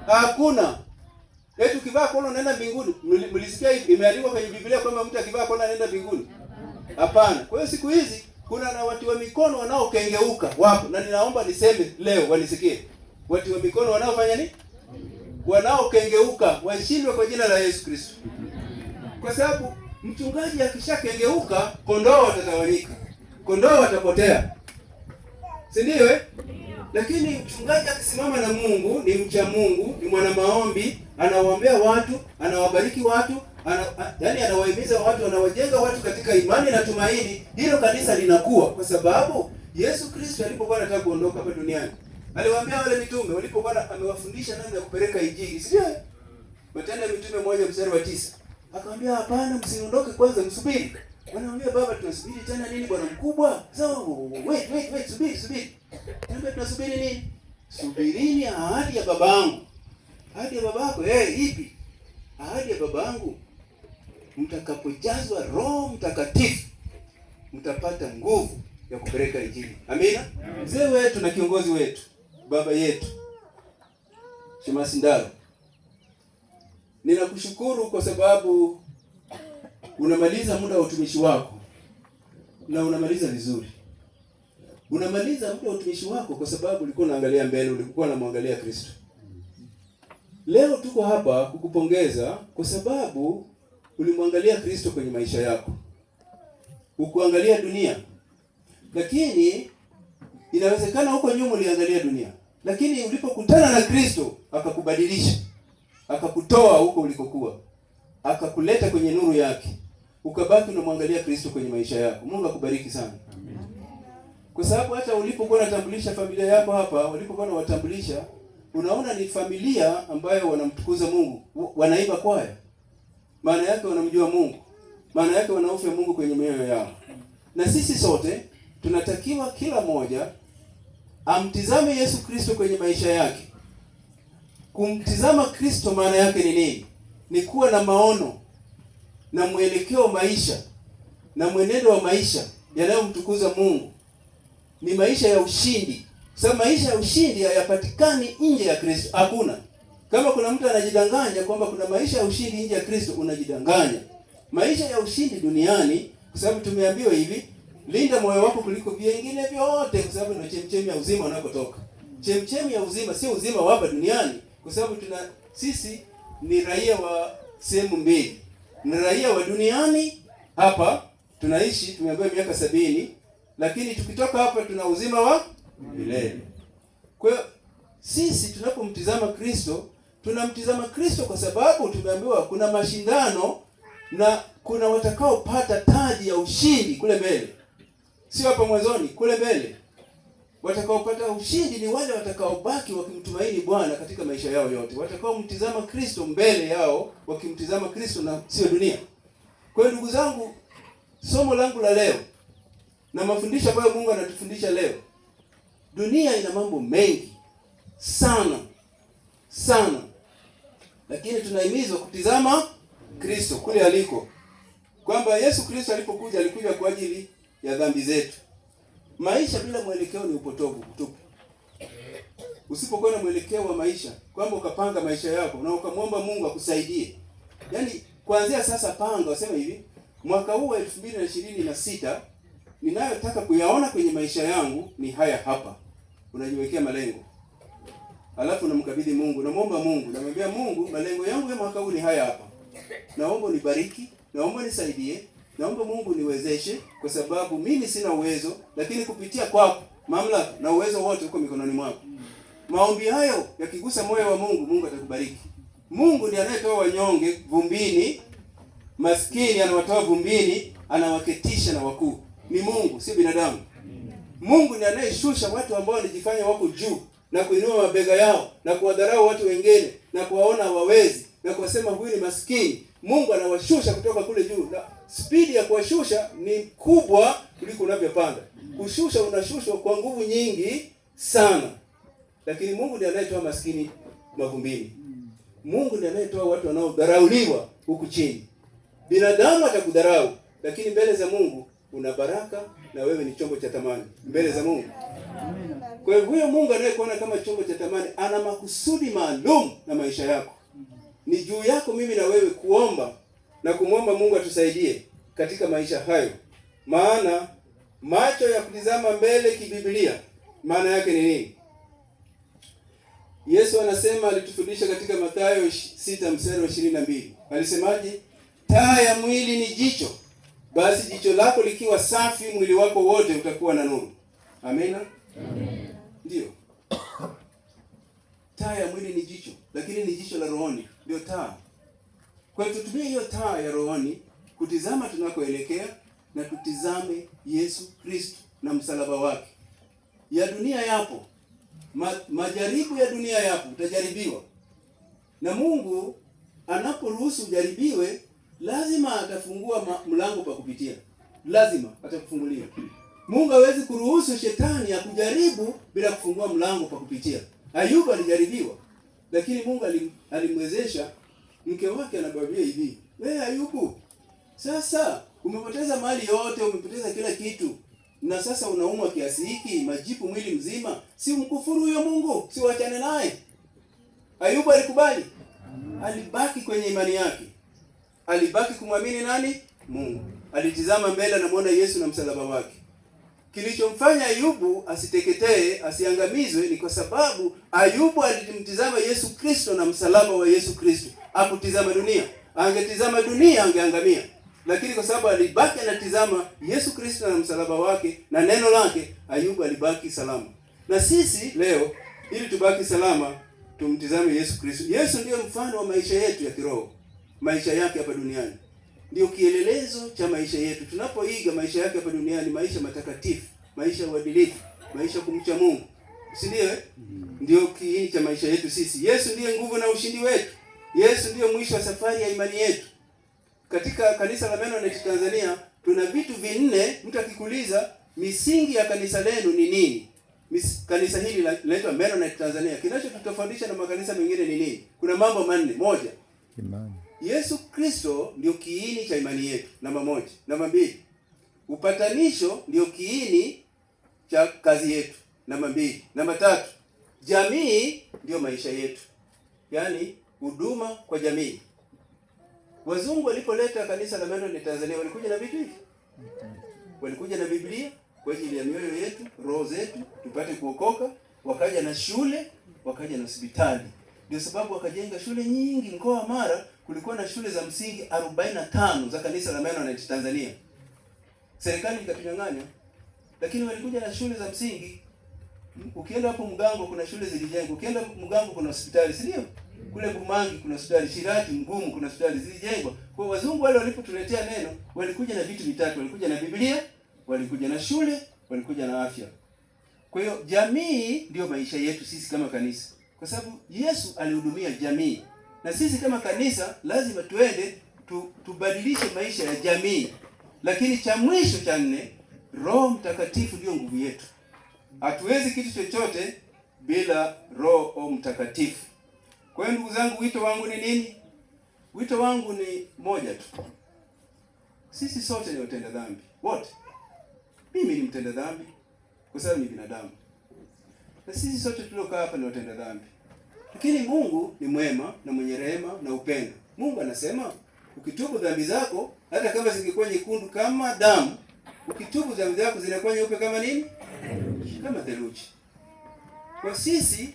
Hakuna. Eti ukivaa kola unaenda mbinguni? Mlisikia imeandikwa kwenye Biblia kwamba mtu akivaa kola anaenda mbinguni? Hapana. Kwa hiyo siku hizi kuna na watu wa mikono wanaokengeuka wapo, na ninaomba niseme leo wanisikie. Watu wa mikono wanaofanya nini? Wanaokengeuka washindwe kwa jina la Yesu Kristo. Kwa sababu mchungaji akishakengeuka, kondoo watatawanyika. Kondoo watapotea. Si ndio Lakini mchungaji akisimama na Mungu, ni mcha Mungu, ni mwana maombi, anawaombea watu, anawabariki watu, yaani anawahimiza watu, anawajenga watu katika imani na tumaini, hilo kanisa linakuwa. Kwa sababu Yesu Kristo alipokuwa anataka kuondoka hapa duniani, aliwaambia wale mitume walipokuwa amewafundisha namna ya kupeleka injili. Sio? Matendo ya Mitume 1:9. Akamwambia hapana, msiondoke kwanza, msubiri. Wanamwambia baba, tunasubiri tena nini bwana mkubwa? So, wait, subiri. Niambia tunasubiri nini? Subirini ahadi ya babangu. Ahadi ya babako, ipi? Ahadi ya babangu. Mtakapojazwa Roho Mtakatifu, mtapata nguvu ya kupeleka injili. Amina? Mzee wetu na kiongozi wetu, baba yetu, Shemasi Ndaro, ninakushukuru kwa sababu unamaliza muda wa utumishi wako, na unamaliza vizuri. Unamaliza muda wa utumishi wako kwa sababu ulikuwa unaangalia mbele, ulikuwa unamwangalia Kristo. Leo tuko hapa kukupongeza kwa sababu ulimwangalia Kristo kwenye maisha yako. Ukuangalia dunia. Lakini inawezekana huko nyuma uliangalia dunia. Lakini ulipokutana na Kristo akakubadilisha. Akakutoa huko ulikokuwa. Akakuleta kwenye nuru yake. Ukabaki unamwangalia Kristo kwenye maisha yako. Mungu akubariki sana. Amen. Kwa sababu hata ulipokuwa unatambulisha familia yako hapa, ulipokuwa unawatambulisha, unaona ni familia ambayo wanamtukuza Mungu, wanaimba kwaya. Maana yake wanamjua Mungu. Maana yake wanaofu Mungu kwenye mioyo yao. Na sisi sote tunatakiwa kila mmoja amtizame Yesu Kristo kwenye maisha yake. Kumtizama Kristo maana yake ni nini? Ni kuwa na maono na mwelekeo wa maisha na mwenendo wa maisha yanayomtukuza Mungu, ni maisha ya ushindi. Sababu maisha ya ushindi hayapatikani nje ya Kristo. Hakuna. Kama kuna mtu anajidanganya kwamba kuna maisha ya ushindi nje ya Kristo, unajidanganya. Maisha ya ushindi duniani, kwa sababu tumeambiwa hivi, linda moyo wako kuliko vingine vyote, kwa sababu ndio chemchemi ya uzima unakotoka. Chemchemi ya uzima sio uzima wa hapa duniani, kwa sababu sisi ni raia wa sehemu mbili. Ni raia wa duniani, hapa tunaishi, tumeambiwa miaka 70, lakini tukitoka hapa tuna uzima wa milele. Kwa hiyo sisi tunapomtizama Kristo, tunamtizama Kristo kwa sababu tumeambiwa kuna mashindano na kuna watakaopata taji ya ushindi kule mbele. Sio hapa mwanzoni, kule mbele. Watakaopata ushindi ni wale watakaobaki wakimtumaini Bwana katika maisha yao yote. Watakaomtizama Kristo mbele yao, wakimtizama Kristo na sio dunia. Kwa hiyo ndugu zangu, somo langu la leo na mafundisho ambayo Mungu anatufundisha leo, dunia ina mambo mengi sana sana, lakini tunahimizwa kutizama Kristo kule aliko, kwamba Yesu Kristo alipokuja, alikuja kwa ajili ya dhambi zetu. Maisha bila mwelekeo ni upotovu tupu. Usipokuwa na mwelekeo wa maisha, kwamba ukapanga maisha yako na ukamwomba Mungu akusaidie, yaani kuanzia sasa panga, wasema hivi, mwaka huu wa 2026 ninayotaka kuyaona kwenye maisha yangu ni haya hapa. Unajiwekea malengo, alafu unamkabidhi Mungu, unamwomba Mungu, unamwambia Mungu, malengo yangu ya mwaka huu ni haya hapa. Naomba unibariki, naomba nisaidie, naomba Mungu niwezeshe, kwa sababu mimi sina uwezo, lakini kupitia kwako mamlaka na uwezo wote uko mikononi mwako. Maombi hayo yakigusa moyo wa Mungu, Mungu atakubariki. Mungu ndiye anayetoa wanyonge vumbini, maskini anawatoa vumbini, anawaketisha na wakuu. Ni Mungu, si binadamu. Mungu ndiye anayeshusha watu ambao wanajifanya wako juu na kuinua mabega yao na kuwadharau watu wengine na kuwaona hawawezi na kuwasema huyu ni maskini. Mungu anawashusha kutoka kule juu, na spidi ya kuwashusha ni kubwa kuliko unavyopanda. Kushusha, unashushwa kwa nguvu nyingi sana. Lakini Mungu ndiye anayetoa maskini mavumbini. Mungu ndiye anayetoa watu wanaodharauliwa huku chini. Binadamu atakudharau, lakini mbele za Mungu una baraka na wewe ni chombo cha thamani mbele za Mungu. Kwa hiyo huyo Mungu anayekuona kama chombo cha thamani ana makusudi maalum na maisha yako. Ni juu yako mimi na wewe kuomba na kumwomba Mungu atusaidie katika maisha hayo. Maana macho ya kutizama mbele kibiblia, maana yake ni nini? Yesu anasema, alitufundisha katika Mathayo 6:22. Alisemaje? Taa ya mwili ni jicho. Basi jicho lako likiwa safi, mwili wako wote utakuwa na nuru. Amina? Amen. Ndio. Taa ya mwili ni jicho, lakini ni jicho la rohoni ndio taa. Kwa hiyo tutumie hiyo taa ya rohoni kutizama tunakoelekea, na tutizame Yesu Kristo na msalaba wake. Ya dunia yapo. Majaribu ya dunia yapo, utajaribiwa. Na Mungu anaporuhusu ujaribiwe, lazima atafungua mlango pa kupitia. Lazima atakufungulia. Mungu hawezi kuruhusu shetani akujaribu bila kufungua mlango pa kupitia. Ayubu alijaribiwa, lakini Mungu alimwezesha. Mke wake anamwambia hivi, wewe Ayubu, sasa umepoteza mali yote, umepoteza kila kitu, na sasa unaumwa kiasi hiki, majipu mwili mzima, si mkufuru huyo Mungu, si uachane naye. Ayubu alikubali. Alibaki kwenye imani yake. Alibaki kumwamini nani? Mungu. Alitizama mbele, anamuona Yesu na msalaba wake. Kilichomfanya Ayubu asiteketee, asiangamizwe, ni kwa sababu Ayubu alimtizama Yesu Kristo na msalaba wa Yesu Kristo. Hakutizama dunia. Angetizama dunia angeangamia. Lakini kwa sababu alibaki anatizama Yesu Kristo na msalaba wake na neno lake, Ayubu alibaki salama. Na sisi leo, ili tubaki salama, tumtizame Yesu Kristo. Yesu ndiyo mfano wa maisha yetu ya kiroho. Maisha yake hapa duniani ndio kielelezo cha maisha yetu. Tunapoiga maisha yake hapa duniani, maisha matakatifu, maisha ya uadilifu, maisha kumcha Mungu, si ndio? Ndio kiini cha maisha yetu sisi. Yesu ndiye nguvu na ushindi wetu. Yesu ndiyo mwisho wa safari ya imani yetu. Katika kanisa la Mennonite Tanzania tuna vitu vinne. Mtu akikuuliza misingi ya kanisa lenu ni nini, kanisa hili linaitwa Mennonite Tanzania, kinachotutofautisha na makanisa mengine ni nini? Kuna mambo manne. Moja, imani. Yesu Kristo ndio kiini cha imani yetu. Namba moja. Namba mbili, Upatanisho ndio kiini cha kazi yetu. Namba 2. Namba 3, jamii ndio maisha yetu, yaani huduma kwa jamii. Wazungu walipoleta kanisa la Mennonite Tanzania walikuja na vitu hivi. Walikuja na Biblia kwa ajili ya mioyo yetu, roho zetu tupate kuokoka, wakaja na shule, wakaja na hospitali. Ndio sababu wakajenga shule nyingi. Mkoa wa Mara kulikuwa na shule za msingi 45 za kanisa la Mennonite Tanzania. Serikali ikatunyang'anya, lakini walikuja na shule za msingi. Ukienda hapo Mgango kuna shule zilijengwa. Ukienda Mgango kuna hospitali, si ndio? Kule Bumangi kuna hospitali, Shirati, Ngumu kuna hospitali zilijengwa. Kwa wazungu wale walipotuletea neno, walikuja na vitu vitatu. Walikuja na Biblia, walikuja na shule, walikuja na afya. Kwa hiyo jamii ndio maisha yetu sisi kama kanisa. Kwa sababu Yesu alihudumia jamii. Na sisi kama kanisa lazima tuende tubadilishe maisha ya jamii. Lakini cha mwisho cha 4, Roho Mtakatifu ndio nguvu yetu. Hatuwezi kitu chochote bila Roho Mtakatifu. Kwa hiyo ndugu zangu, wito wangu ni nini? Wito wangu ni moja tu. Sisi sote ni watenda dhambi. Wote. Mimi ni mtenda dhambi kwa sababu ni binadamu. Na sisi sote tuliokaa hapa ni watenda dhambi. Lakini Mungu ni mwema na mwenye rehema na upendo. Mungu anasema ukitubu dhambi zako, hata kama zingekuwa nyekundu kama damu, ukitubu dhambi zako zinakuwa nyeupe kama nini? Kama theluji. Kwa sisi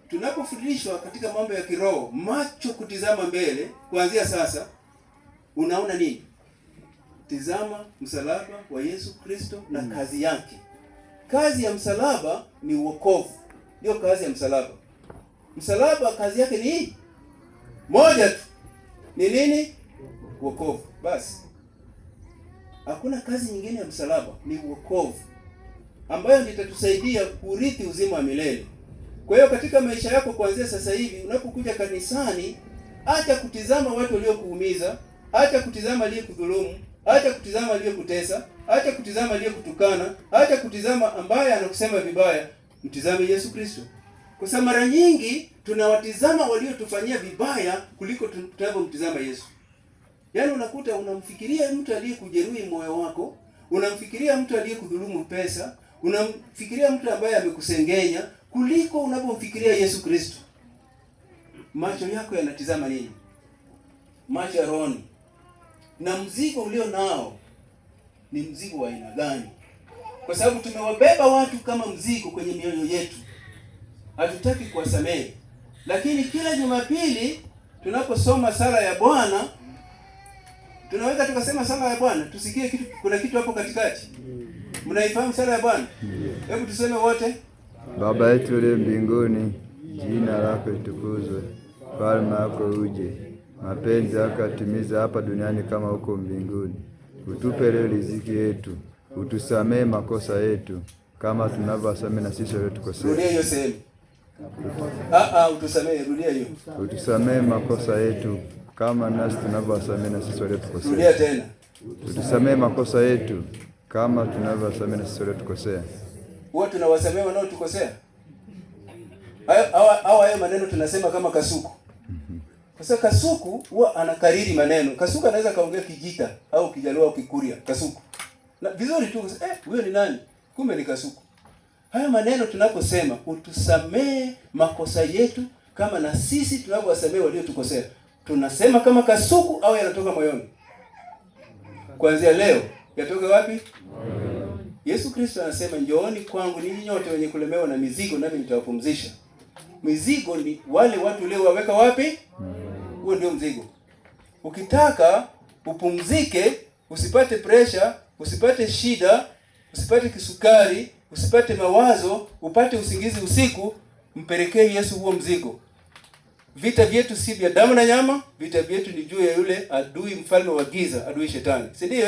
tunapofundishwa katika mambo ya kiroho, macho kutizama mbele, kuanzia sasa unaona nini? Tizama msalaba wa Yesu Kristo na kazi yake. Kazi ya msalaba ni wokovu. Ndio kazi ya msalaba. Msalaba kazi yake ni moja tu. Ni nini? Wokovu. Basi. Hakuna kazi nyingine ya msalaba, ni wokovu, ambayo itatusaidia kurithi uzima wa milele. Kwa hiyo katika maisha yako kuanzia sasa hivi unapokuja kanisani, acha kutizama watu waliokuumiza, acha kutizama aliyekudhulumu, acha kutizama aliyekutesa, acha kutizama aliyekutukana, acha kutizama ambaye anakusema vibaya. Mtizame Yesu Kristo. Kwa sababu mara nyingi tunawatizama waliotufanyia vibaya kuliko tunavyomtizama Yesu. Yaani unakuta unamfikiria mtu aliyekujeruhi moyo wako, unamfikiria mtu aliyekudhulumu pesa, unamfikiria mtu ambaye amekusengenya kuliko unapomfikiria Yesu Kristo. Macho yako yanatizama nini? Macho ya rohoni. Na mzigo ulio nao ni mzigo wa aina gani? Kwa sababu tumewabeba watu kama mzigo kwenye mioyo yetu. Hatutaki kuwasamehe. Lakini kila Jumapili tunaposoma sala ya Bwana, tunaweza tukasema sala ya Bwana, tusikie kitu, kuna kitu hapo katikati. Mnaifahamu sala ya Bwana? Hebu tuseme wote. Baba yetu uliye mbinguni, jina lako litukuzwe, ufalme wako uje, mapenzi yako yatimizwe hapa duniani kama huko mbinguni. Utupe leo riziki yetu, utusamee makosa yetu kama tunavyowasamehe na sisi waliotukosea. Rudia hiyo sehemu. Utusamee, rudia hiyo. Utusamee makosa yetu kama nasi tunavyowasamehe na sisi waliotukosea. Rudia tena. Utusamee makosa yetu kama tunavyowasamehe na sisi waliotukosea. Huwa tunawasamehe wanaotukosea? Hayo maneno tunasema kama kasuku. Sasa kasuku huwa anakariri maneno. Kasuku anaweza kaongea Kijita au Kijaluo au Kikuria. Kasuku. Na vizuri tu, huyo ni nani? Kumbe ni kasuku. Haya maneno tunaposema utusamee makosa yetu kama na sisi tunavyowasamehe waliotukosea, tunasema kama kasuku au yanatoka moyoni? Kuanzia leo yatoke wapi? Yesu Kristo anasema, njooni kwangu ninyi nyote wenye kulemewa na mizigo, nami nitawapumzisha. Mizigo ni wale watu leo waweka wapi? Huo ndio mzigo. Ukitaka upumzike, usipate pressure, usipate shida, usipate kisukari, usipate mawazo, upate usingizi usiku, mpelekee Yesu huo mzigo. Vita vyetu si vya damu na nyama, vita vyetu ni juu ya yule adui, mfalme wa giza, adui shetani. Si ndio?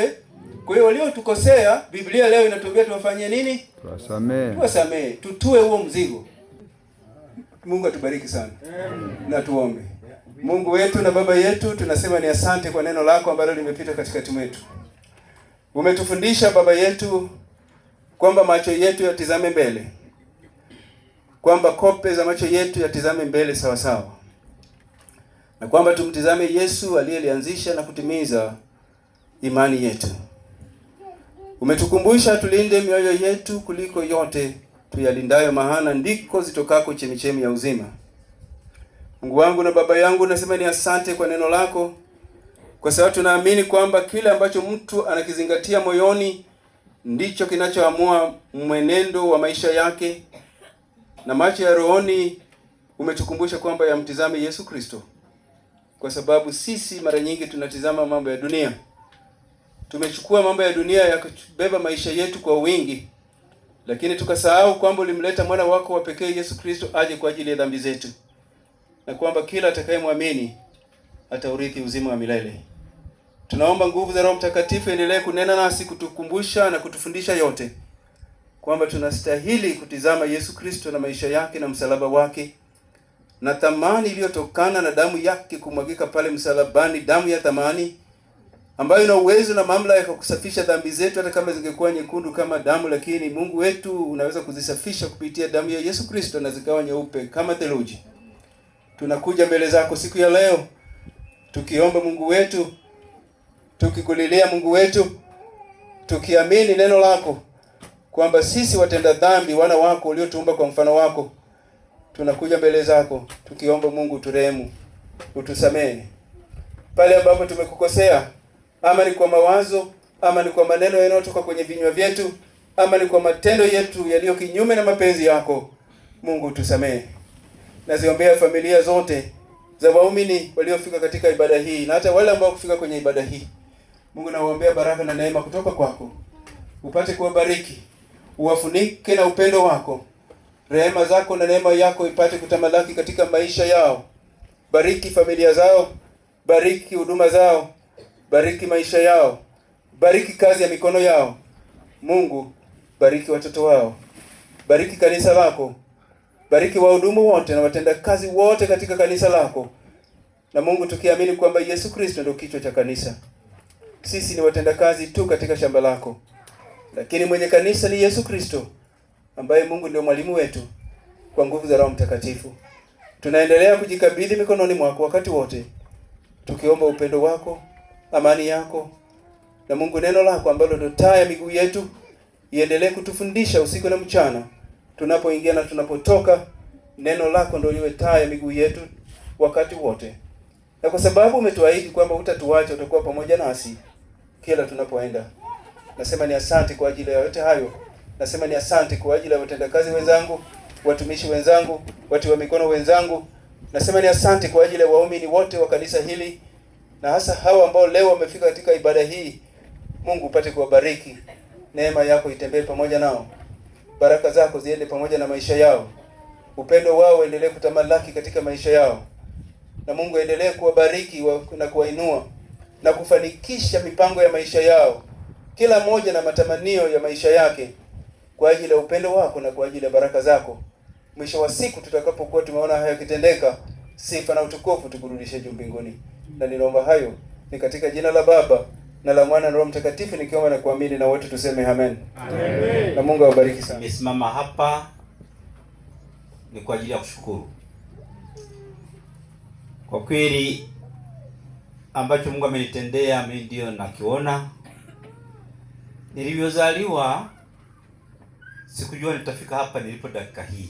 Kwa hiyo waliotukosea, Biblia leo inatuambia tuwafanyie nini? Tuwasamee. Tuwasamee, tutue huo mzigo. Mungu atubariki sana. Na tuombe. Mungu wetu na Baba yetu, tunasema ni asante kwa neno lako ambalo limepita katikati mwetu. Umetufundisha Baba yetu kwamba macho yetu yatizame mbele, kwamba kope za macho yetu yatizame mbele sawa sawa, na kwamba tumtizame Yesu aliyelianzisha na kutimiza imani yetu. Umetukumbusha tulinde mioyo yetu kuliko yote tuyalindayo, maana ndiko zitokako chemichemi ya uzima. Mungu wangu na Baba yangu, nasema ni asante kwa neno lako, kwa sababu tunaamini kwamba kile ambacho mtu anakizingatia moyoni ndicho kinachoamua mwenendo wa maisha yake, na macho ya rohoni umetukumbusha kwamba yamtizame Yesu Kristo, kwa sababu sisi mara nyingi tunatizama mambo ya dunia. Tumechukua mambo ya dunia yakabeba maisha yetu kwa wingi, lakini tukasahau kwamba ulimleta mwana wako wa pekee Yesu Kristo aje kwa ajili ya dhambi zetu, na kwamba kila atakayemwamini ataurithi uzima wa milele. Tunaomba nguvu za Roho Mtakatifu endelee kunena nasi, kutukumbusha na kutufundisha yote, kwamba tunastahili kutizama Yesu Kristo na maisha yake na msalaba wake na thamani iliyotokana na damu yake kumwagika pale msalabani, damu ya thamani ambayo ina uwezo na mamlaka ya kusafisha dhambi zetu hata kama zingekuwa nyekundu kama damu, lakini Mungu wetu unaweza kuzisafisha kupitia damu ya Yesu Kristo na zikawa nyeupe kama theluji. Tunakuja mbele zako siku ya leo tukiomba Mungu wetu, tukikulilia Mungu wetu, tukiamini neno lako kwamba sisi watenda dhambi, wana wako uliotuumba kwa mfano wako, tunakuja mbele zako tukiomba Mungu turehemu, utusamehe pale ambapo tumekukosea, ama ni kwa mawazo, ama ni kwa maneno yanayotoka kwenye vinywa vyetu, ama ni kwa matendo yetu yaliyo kinyume na mapenzi yako. Mungu tusamehe. Naziombea familia zote za waumini waliofika katika ibada hii na hata wale ambao kufika kwenye ibada hii. Mungu nawaombea baraka na neema kutoka kwako. Upate kuwabariki, uwafunike na upendo wako. Rehema zako na neema yako ipate kutamalaki katika maisha yao. Bariki familia zao, bariki huduma zao, bariki maisha yao, bariki kazi ya mikono yao. Mungu, bariki watoto wao, bariki kanisa lako, bariki wahudumu wote na watenda kazi wote katika kanisa lako. Na Mungu, tukiamini kwamba Yesu Kristo ndio kichwa cha kanisa, sisi ni watenda kazi tu katika shamba lako, lakini mwenye kanisa ni Yesu Kristo, ambaye Mungu ndio mwalimu wetu. Kwa nguvu za Roho Mtakatifu tunaendelea kujikabidhi mikononi mwako wakati wote, tukiomba upendo wako, amani yako, na Mungu neno lako ambalo ndio taa ya miguu yetu iendelee kutufundisha usiku na mchana, tunapoingia na tunapotoka. Neno lako ndio liwe taa ya miguu yetu wakati wote, na kwa sababu umetuahidi kwamba hutatuacha, utakuwa pamoja nasi kila tunapoenda. Nasema ni asante kwa ajili ya yote hayo. Nasema ni asante kwa ajili ya watendakazi wenzangu, watumishi wenzangu, watu wa mikono wenzangu. Nasema ni asante kwa ajili ya waumini wote wa kanisa hili, na hasa hao ambao leo wamefika katika ibada hii. Mungu upate kuwabariki, neema yako itembee pamoja nao, baraka zako ziende pamoja na maisha yao, upendo wao endelee kutamalaki katika maisha yao, na Mungu endelee kuwabariki na kuwainua na kufanikisha mipango ya maisha yao, kila mmoja na matamanio ya maisha yake, kwa ajili ya upendo wako na kwa ajili ya baraka zako. Mwisho wa siku tutakapokuwa tumeona hayo kitendeka, sifa na utukufu tukurudishe juu mbinguni. Na ninaomba hayo ni katika jina la Baba na la Mwana na Roho Mtakatifu, nikiomba na kuamini, na wote tuseme amen. Amen. Na Mungu awabariki sana. Nimesimama hapa ni kwa ajili ya kushukuru. Kwa kweli ambacho Mungu amenitendea mimi ndio nakiona. Nilivyozaliwa sikujua nitafika hapa nilipo dakika hii,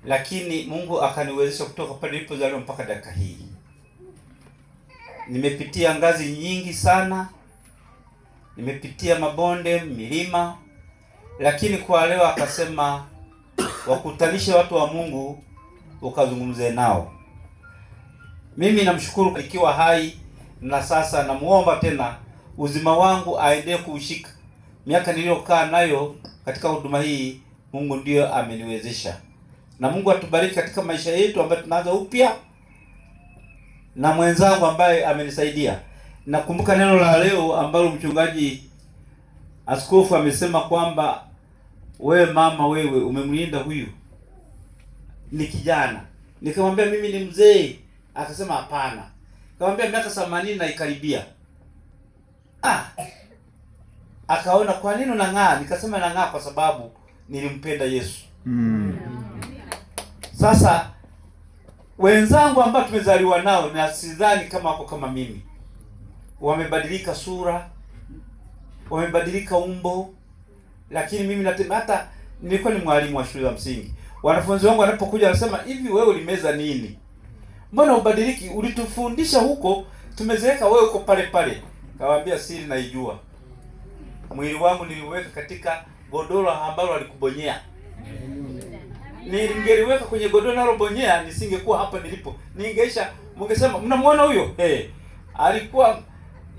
lakini Mungu akaniwezesha kutoka pale nilipozaliwa mpaka dakika hii. Nimepitia ngazi nyingi sana, nimepitia mabonde, milima, lakini kwa leo akasema wakutanishe watu wa Mungu ukazungumze nao. Mimi namshukuru ikiwa hai, na sasa namuomba tena uzima wangu aendelee kuushika. Miaka niliyokaa nayo katika huduma hii Mungu ndiyo ameniwezesha, na Mungu atubariki katika maisha yetu ambayo tunaanza upya, na mwenzangu ambaye amenisaidia. Nakumbuka neno la leo ambalo mchungaji askofu amesema kwamba wewe mama, wewe umemlinda huyu ni kijana. Nikamwambia mimi ni mzee. Akasema hapana. Nikamwambia miaka 80 na ikaribia. Akaona kwa nini unang'aa? Nikasema nang'aa kwa sababu nilimpenda Yesu. Sasa wenzangu ambao tumezaliwa nao, na sidhani kama wako kama mimi, wamebadilika sura, wamebadilika umbo, lakini mimi hata nilikuwa ni mwalimu wa shule ya msingi. Wanafunzi wangu wanapokuja wanasema, hivi wewe ulimeza nini? Mbona ubadiliki? Ulitufundisha huko, tumezeeka, wewe uko pale pale. Kawaambia siri naijua. Mwili wangu niliweka katika godoro ambalo alikubonyea. Ningeliweka kwenye godoro nalobonyea, nisingekuwa hapa nilipo. Ningeisha, mungesema mnamuona huyo? Alikuwa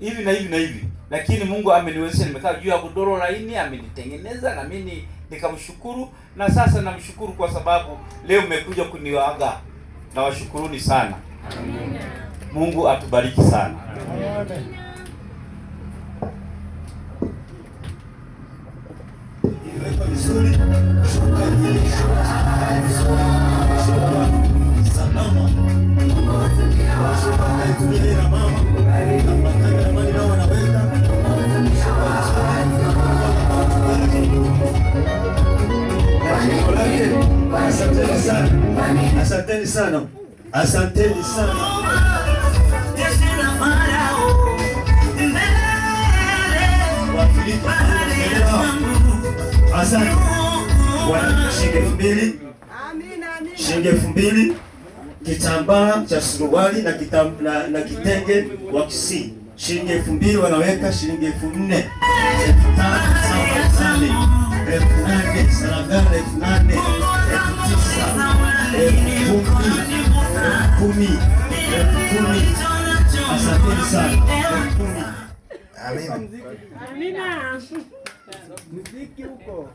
hivi na hivi na hivi. Lakini Mungu ameniwezesha, nimekaa juu ya godoro laini, amenitengeneza na mimi nikamshukuru, na sasa namshukuru kwa sababu leo mmekuja kuniaga. Na washukuruni sana. Amen. Mungu atubariki sana. Amen. Asanteni sana. Asanteni sana. Asante. Shilingi 2,000 kitambaa cha suruali na kitenge wa Kisii. Shilingi 2,000 wanaweka shilingi 4,000. 5,000, 8,000, Saragana 8,000, 9,000, 10,000. Asanteni sana. Amina. Amina. Muziki huko.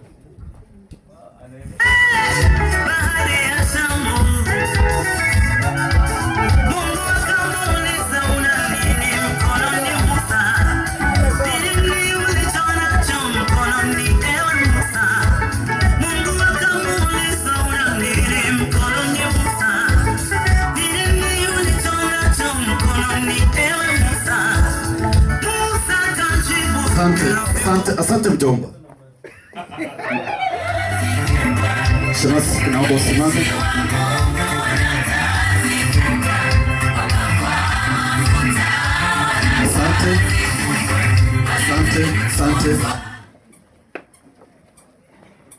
Asante mjomba. Shemasi, naomba usimame. Asante.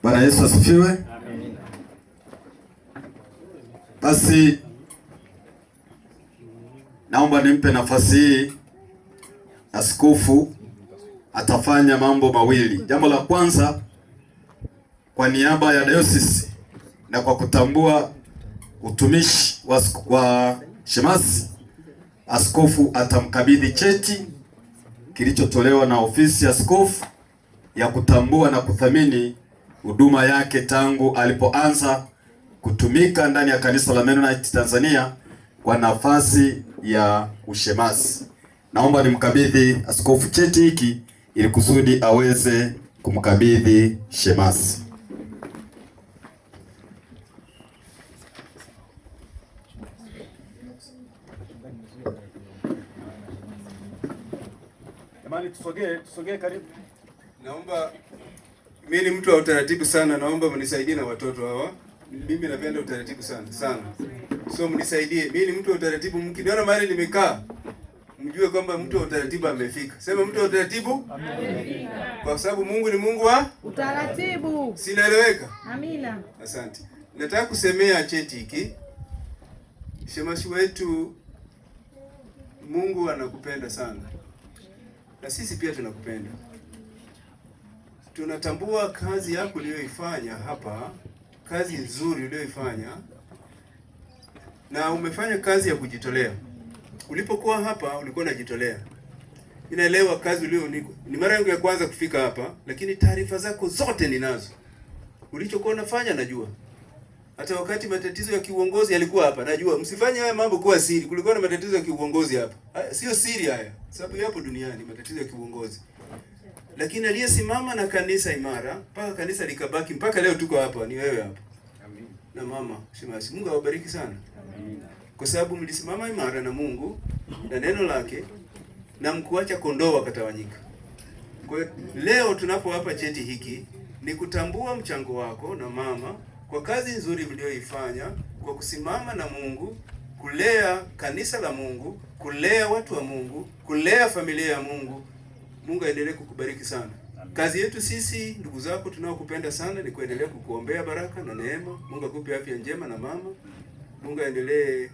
Bwana Yesu asifiwe. Basi naomba nimpe nafasi hii askofu. Atafanya mambo mawili. Jambo la kwanza, kwa niaba ya dayosisi na kwa kutambua utumishi wa shemasi, askofu atamkabidhi cheti kilichotolewa na ofisi ya askofu ya kutambua na kuthamini huduma yake tangu alipoanza kutumika ndani ya kanisa la Mennonite Tanzania kwa nafasi ya ushemasi. Naomba nimkabidhi askofu cheti hiki ili kusudi aweze kumkabidhi shemasi. Jamani, tusogee karibu. Naomba, mimi ni mtu wa utaratibu sana, naomba mnisaidie na watoto hawa. Mimi napenda utaratibu sana. So mnisaidie. Mimi ni mtu wa utaratibu, mkiniona mahali nimekaa mjue kwamba mtu wa utaratibu amefika. Sema mtu wa utaratibu amefika. Kwa sababu Mungu ni Mungu wa utaratibu. Sinaeleweka? Amina. Asante. Nataka kusemea cheti hiki. Shemasi wetu, Mungu anakupenda sana. Na sisi pia tunakupenda. Tunatambua kazi yako uliyoifanya hapa, kazi nzuri uliyoifanya. Na umefanya kazi ya kujitolea. Ulipokuwa hapa ulikuwa unajitolea. Ninaelewa kazi ulioniko. Ni mara yangu ya kwanza kufika hapa, lakini taarifa zako zote ninazo. Ulichokuwa unafanya najua. Hata wakati matatizo ya kiuongozi yalikuwa hapa, najua. Msifanye haya mambo kuwa siri. Kulikuwa na matatizo ya kiuongozi hapa. Sio siri haya. Sababu yapo duniani matatizo ya kiuongozi. Lakini aliyesimama na kanisa imara, mpaka kanisa likabaki mpaka leo tuko hapa, ni wewe hapa. Amen. Na mama shemasi, Mungu awabariki sana. Amen. Kwa sababu mlisimama imara na Mungu na neno lake na mkuacha kondoo wakatawanyika. Kwa hiyo leo tunapowapa cheti hiki ni kutambua mchango wako na mama kwa kazi nzuri mlioifanya kwa kusimama na Mungu, kulea kanisa la Mungu, kulea watu wa Mungu, kulea familia ya Mungu Mungu aendelee kukubariki sana. Kazi yetu sisi ndugu zako tunaokupenda sana ni kuendelea kukuombea baraka na neema. Mungu akupe afya njema na mama. Mungu aendelee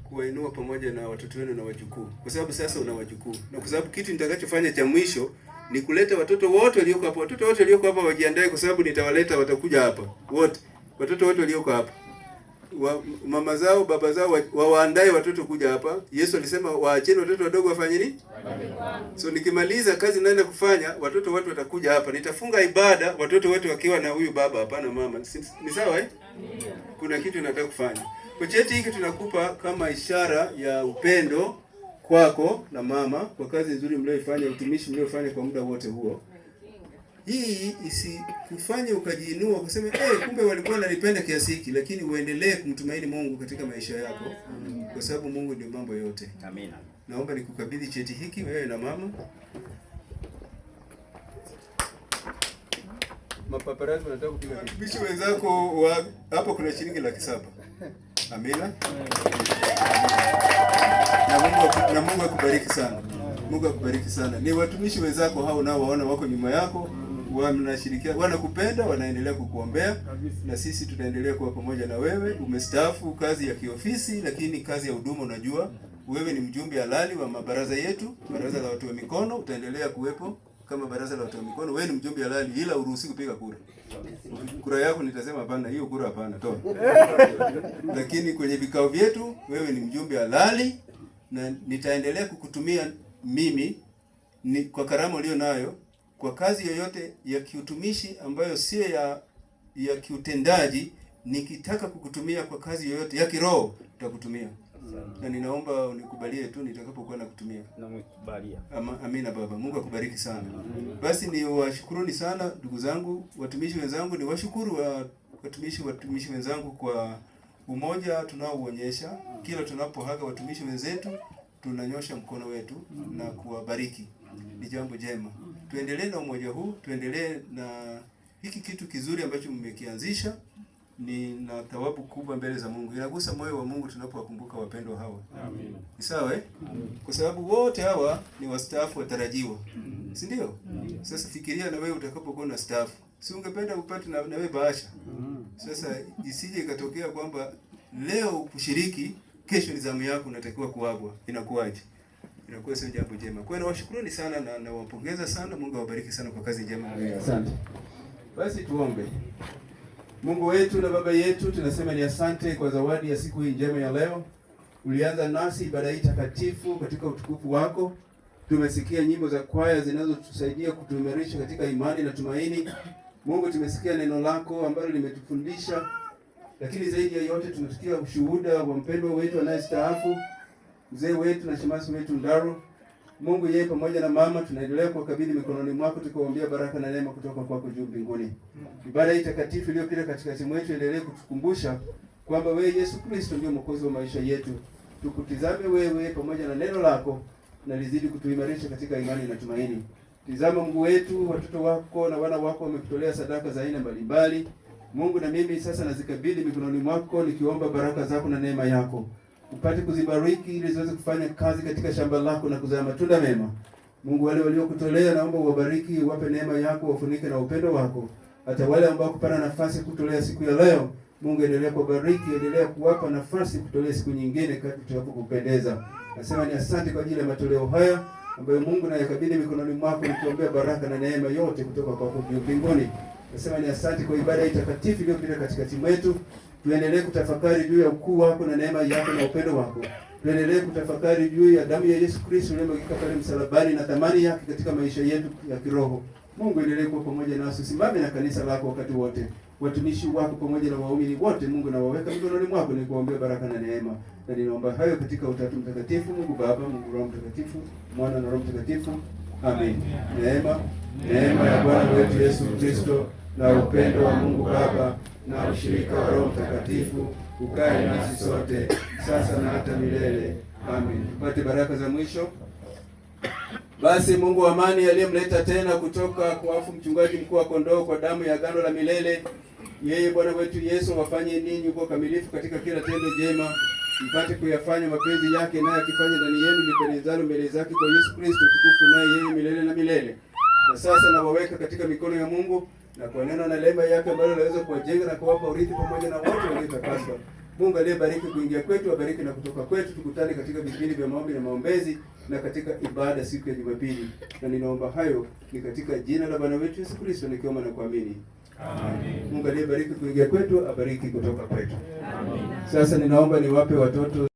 kuwainua pamoja na watoto wenu na wajukuu. Kwa sababu sasa una wajukuu. Na kwa sababu kitu nitakachofanya cha mwisho ni kuleta watoto wote walioko hapa. Watoto wote walioko hapa wajiandae kwa sababu nitawaleta, watakuja hapa. Wote. Watoto wote walioko hapa. Mama zao, baba zao waandae watoto kuja hapa. Yesu alisema waacheni watoto wadogo wafanye nini? So nikimaliza kazi naenda kufanya, watoto wote watakuja hapa. Nitafunga ibada watoto wote wakiwa na huyu baba hapa na mama. Ni sawa eh? Kuna kitu nataka kufanya. Kwa cheti hiki tunakupa kama ishara ya upendo kwako na mama kwa kazi nzuri mlioifanya, utumishi mliofanya kwa muda wote huo. Hii isikufanye ukajiinua ukasema kumbe walikuwa wananipenda kiasi hiki, lakini uendelee kumtumaini Mungu katika maisha yako kwa sababu Mungu ndio mambo yote. Amina. Naomba nikukabidhi cheti hiki wewe na mama. Mapaparazi wanataka kupiga picha. Bishi wenzako hapo kuna shilingi 700,000. Amina. Na Mungu akubariki sana. Mungu akubariki sana. Ni watumishi wenzako hao nao waona wako nyuma yako, wanashirikiana, wanakupenda, wanaendelea kukuombea na sisi tutaendelea kuwa pamoja na wewe. Umestaafu kazi ya kiofisi, lakini kazi ya huduma unajua, wewe ni mjumbe halali wa mabaraza yetu, baraza la watu wa mikono, utaendelea kuwepo kama baraza la watu wa mikono. Wewe ni mjumbe halali ila uruhusi kupiga kura. Kura yako nitasema hapana, hiyo kura hapana, toa. Lakini kwenye vikao vyetu wewe ni mjumbe halali na nitaendelea kukutumia mimi ni kwa karama ulio nayo kwa kazi yoyote ya kiutumishi ambayo sio ya kiutendaji. Nikitaka kukutumia kwa kazi yoyote ya kiroho nitakutumia. Na ninaomba unikubalie tu nitakapokuwa nakutumia. Nakubalia. Amina baba. Mungu akubariki sana. Basi ni washukuruni sana ndugu zangu, watumishi wenzangu, ni washukuru watumishi wenzangu kwa umoja tunaoonyesha. Kila tunapohaga watumishi wenzetu tunanyosha mkono wetu na kuwabariki. Ni jambo jema. Tuendelee na umoja huu, tuendelee na hiki kitu kizuri ambacho mmekianzisha. Ni na thawabu kubwa mbele za Mungu. Inagusa moyo wa Mungu tunapowakumbuka wapendwa hawa. Amen. Ni sawa eh? Kwa sababu wote hawa ni wastaafu watarajiwa. Si ndio? Sasa fikiria na wewe utakapokuwa na staafu. Si ungependa upate na wewe bahasha. Sasa isije ikatokea kwamba leo kushiriki, kesho ni zamu yako unatakiwa kuagwa. Inakuwaje? Inakuwa sio jambo jema. Kwa hiyo nawashukuruni sana na nawapongeza sana. Mungu awabariki sana kwa kazi njema. Asante. Basi tuombe. Mungu wetu na Baba yetu, tunasema ni asante kwa zawadi ya siku hii njema ya leo. Ulianza nasi ibada hii takatifu katika utukufu wako. Tumesikia nyimbo za kwaya zinazotusaidia kutuimarisha katika imani na tumaini. Mungu, tumesikia neno lako ambalo limetufundisha, lakini zaidi ya yote tunasikia ushuhuda wa mpendwa wetu anayestaafu, mzee wetu na shemasi wetu Ndaro. Mungu, yeye pamoja na mama tunaendelea kuwakabidhi mikononi mwako, tukawaombea baraka na neema kutoka kwako juu mbinguni. Ibada hii takatifu iliyopita katikati mwetu endelee kutukumbusha kwamba wewe Yesu Kristo ndio mwokozi wa maisha yetu. Tukutizame wewe pamoja na neno lako na lizidi kutuimarisha katika imani na tumaini. Tizama Mungu wetu, watoto wako na wana wako wamekutolea sadaka za aina mbalimbali. Mungu, na mimi sasa nazikabidhi mikononi mwako nikiomba baraka zako na neema yako. Upate kuzibariki ili ziweze kufanya kazi katika shamba lako na kuzaa matunda mema. Mungu, wale waliokutolea naomba uwabariki, uwape neema yako, wafunike na upendo wako. Hata wale ambao kupata nafasi kutolea siku ya leo, Mungu endelea kubariki, endelea kuwapa nafasi kutolea siku nyingine kadri tutakapokupendeza. Nasema ni asante kwa ajili ya matoleo haya ambayo Mungu na yakabidhi mikononi mwako, nikiombea baraka na neema yote kutoka kwako mbinguni. Nasema ni asante kwa ibada hii takatifu iliyopita katikati mwetu. Tuendelee kutafakari juu ya ukuu wako na neema yako na upendo wako. Tuendelee kutafakari juu ya damu ya Yesu Kristo iliyomwagika pale msalabani na thamani yake katika maisha yetu ya kiroho. Mungu, endelee kuwa pamoja nasi, simame na kanisa lako wakati wote. Watumishi wako pamoja na waumini wote, Mungu, na waweka mikononi mwako ni kuombea baraka na neema. Na ninaomba hayo katika Utatu Mtakatifu, Mungu Baba, Mungu Roho Mtakatifu, Mwana na Roho Mtakatifu. Amen. Neema ya Bwana wetu Yesu Kristo na upendo wa Mungu Baba na ushirika wa Roho Mtakatifu ukae nasi sote sasa na hata milele. Amen. Tupate baraka za mwisho. Basi Mungu wa amani aliyemleta tena kutoka kwa wafu mchungaji mkuu wa kondoo kwa damu ya agano la milele, yeye Bwana wetu Yesu wafanye ninyi kwa kamilifu katika kila tendo jema, mpate kuyafanya mapenzi yake, naye akifanya ndani yenu lipendezalo mbele zake kwa Yesu Kristo, tukufu naye yeye milele na milele. Na sasa nawaweka katika mikono ya Mungu, na kwa neno na neema yake ambayo anaweza kuwajenga na kuwapa urithi pamoja na wote waliotakaswa. Mungu aliyebariki kuingia kwetu abariki na kutoka kwetu. Tukutane katika vipindi vya maombi na maombezi na katika ibada siku ya Jumapili. Na ninaomba hayo ni katika jina la Bwana wetu Yesu Kristo nikiomba na kuamini. Amen. Mungu aliyebariki kuingia kwetu abariki kutoka kwetu. Amen. Sasa ninaomba niwape watoto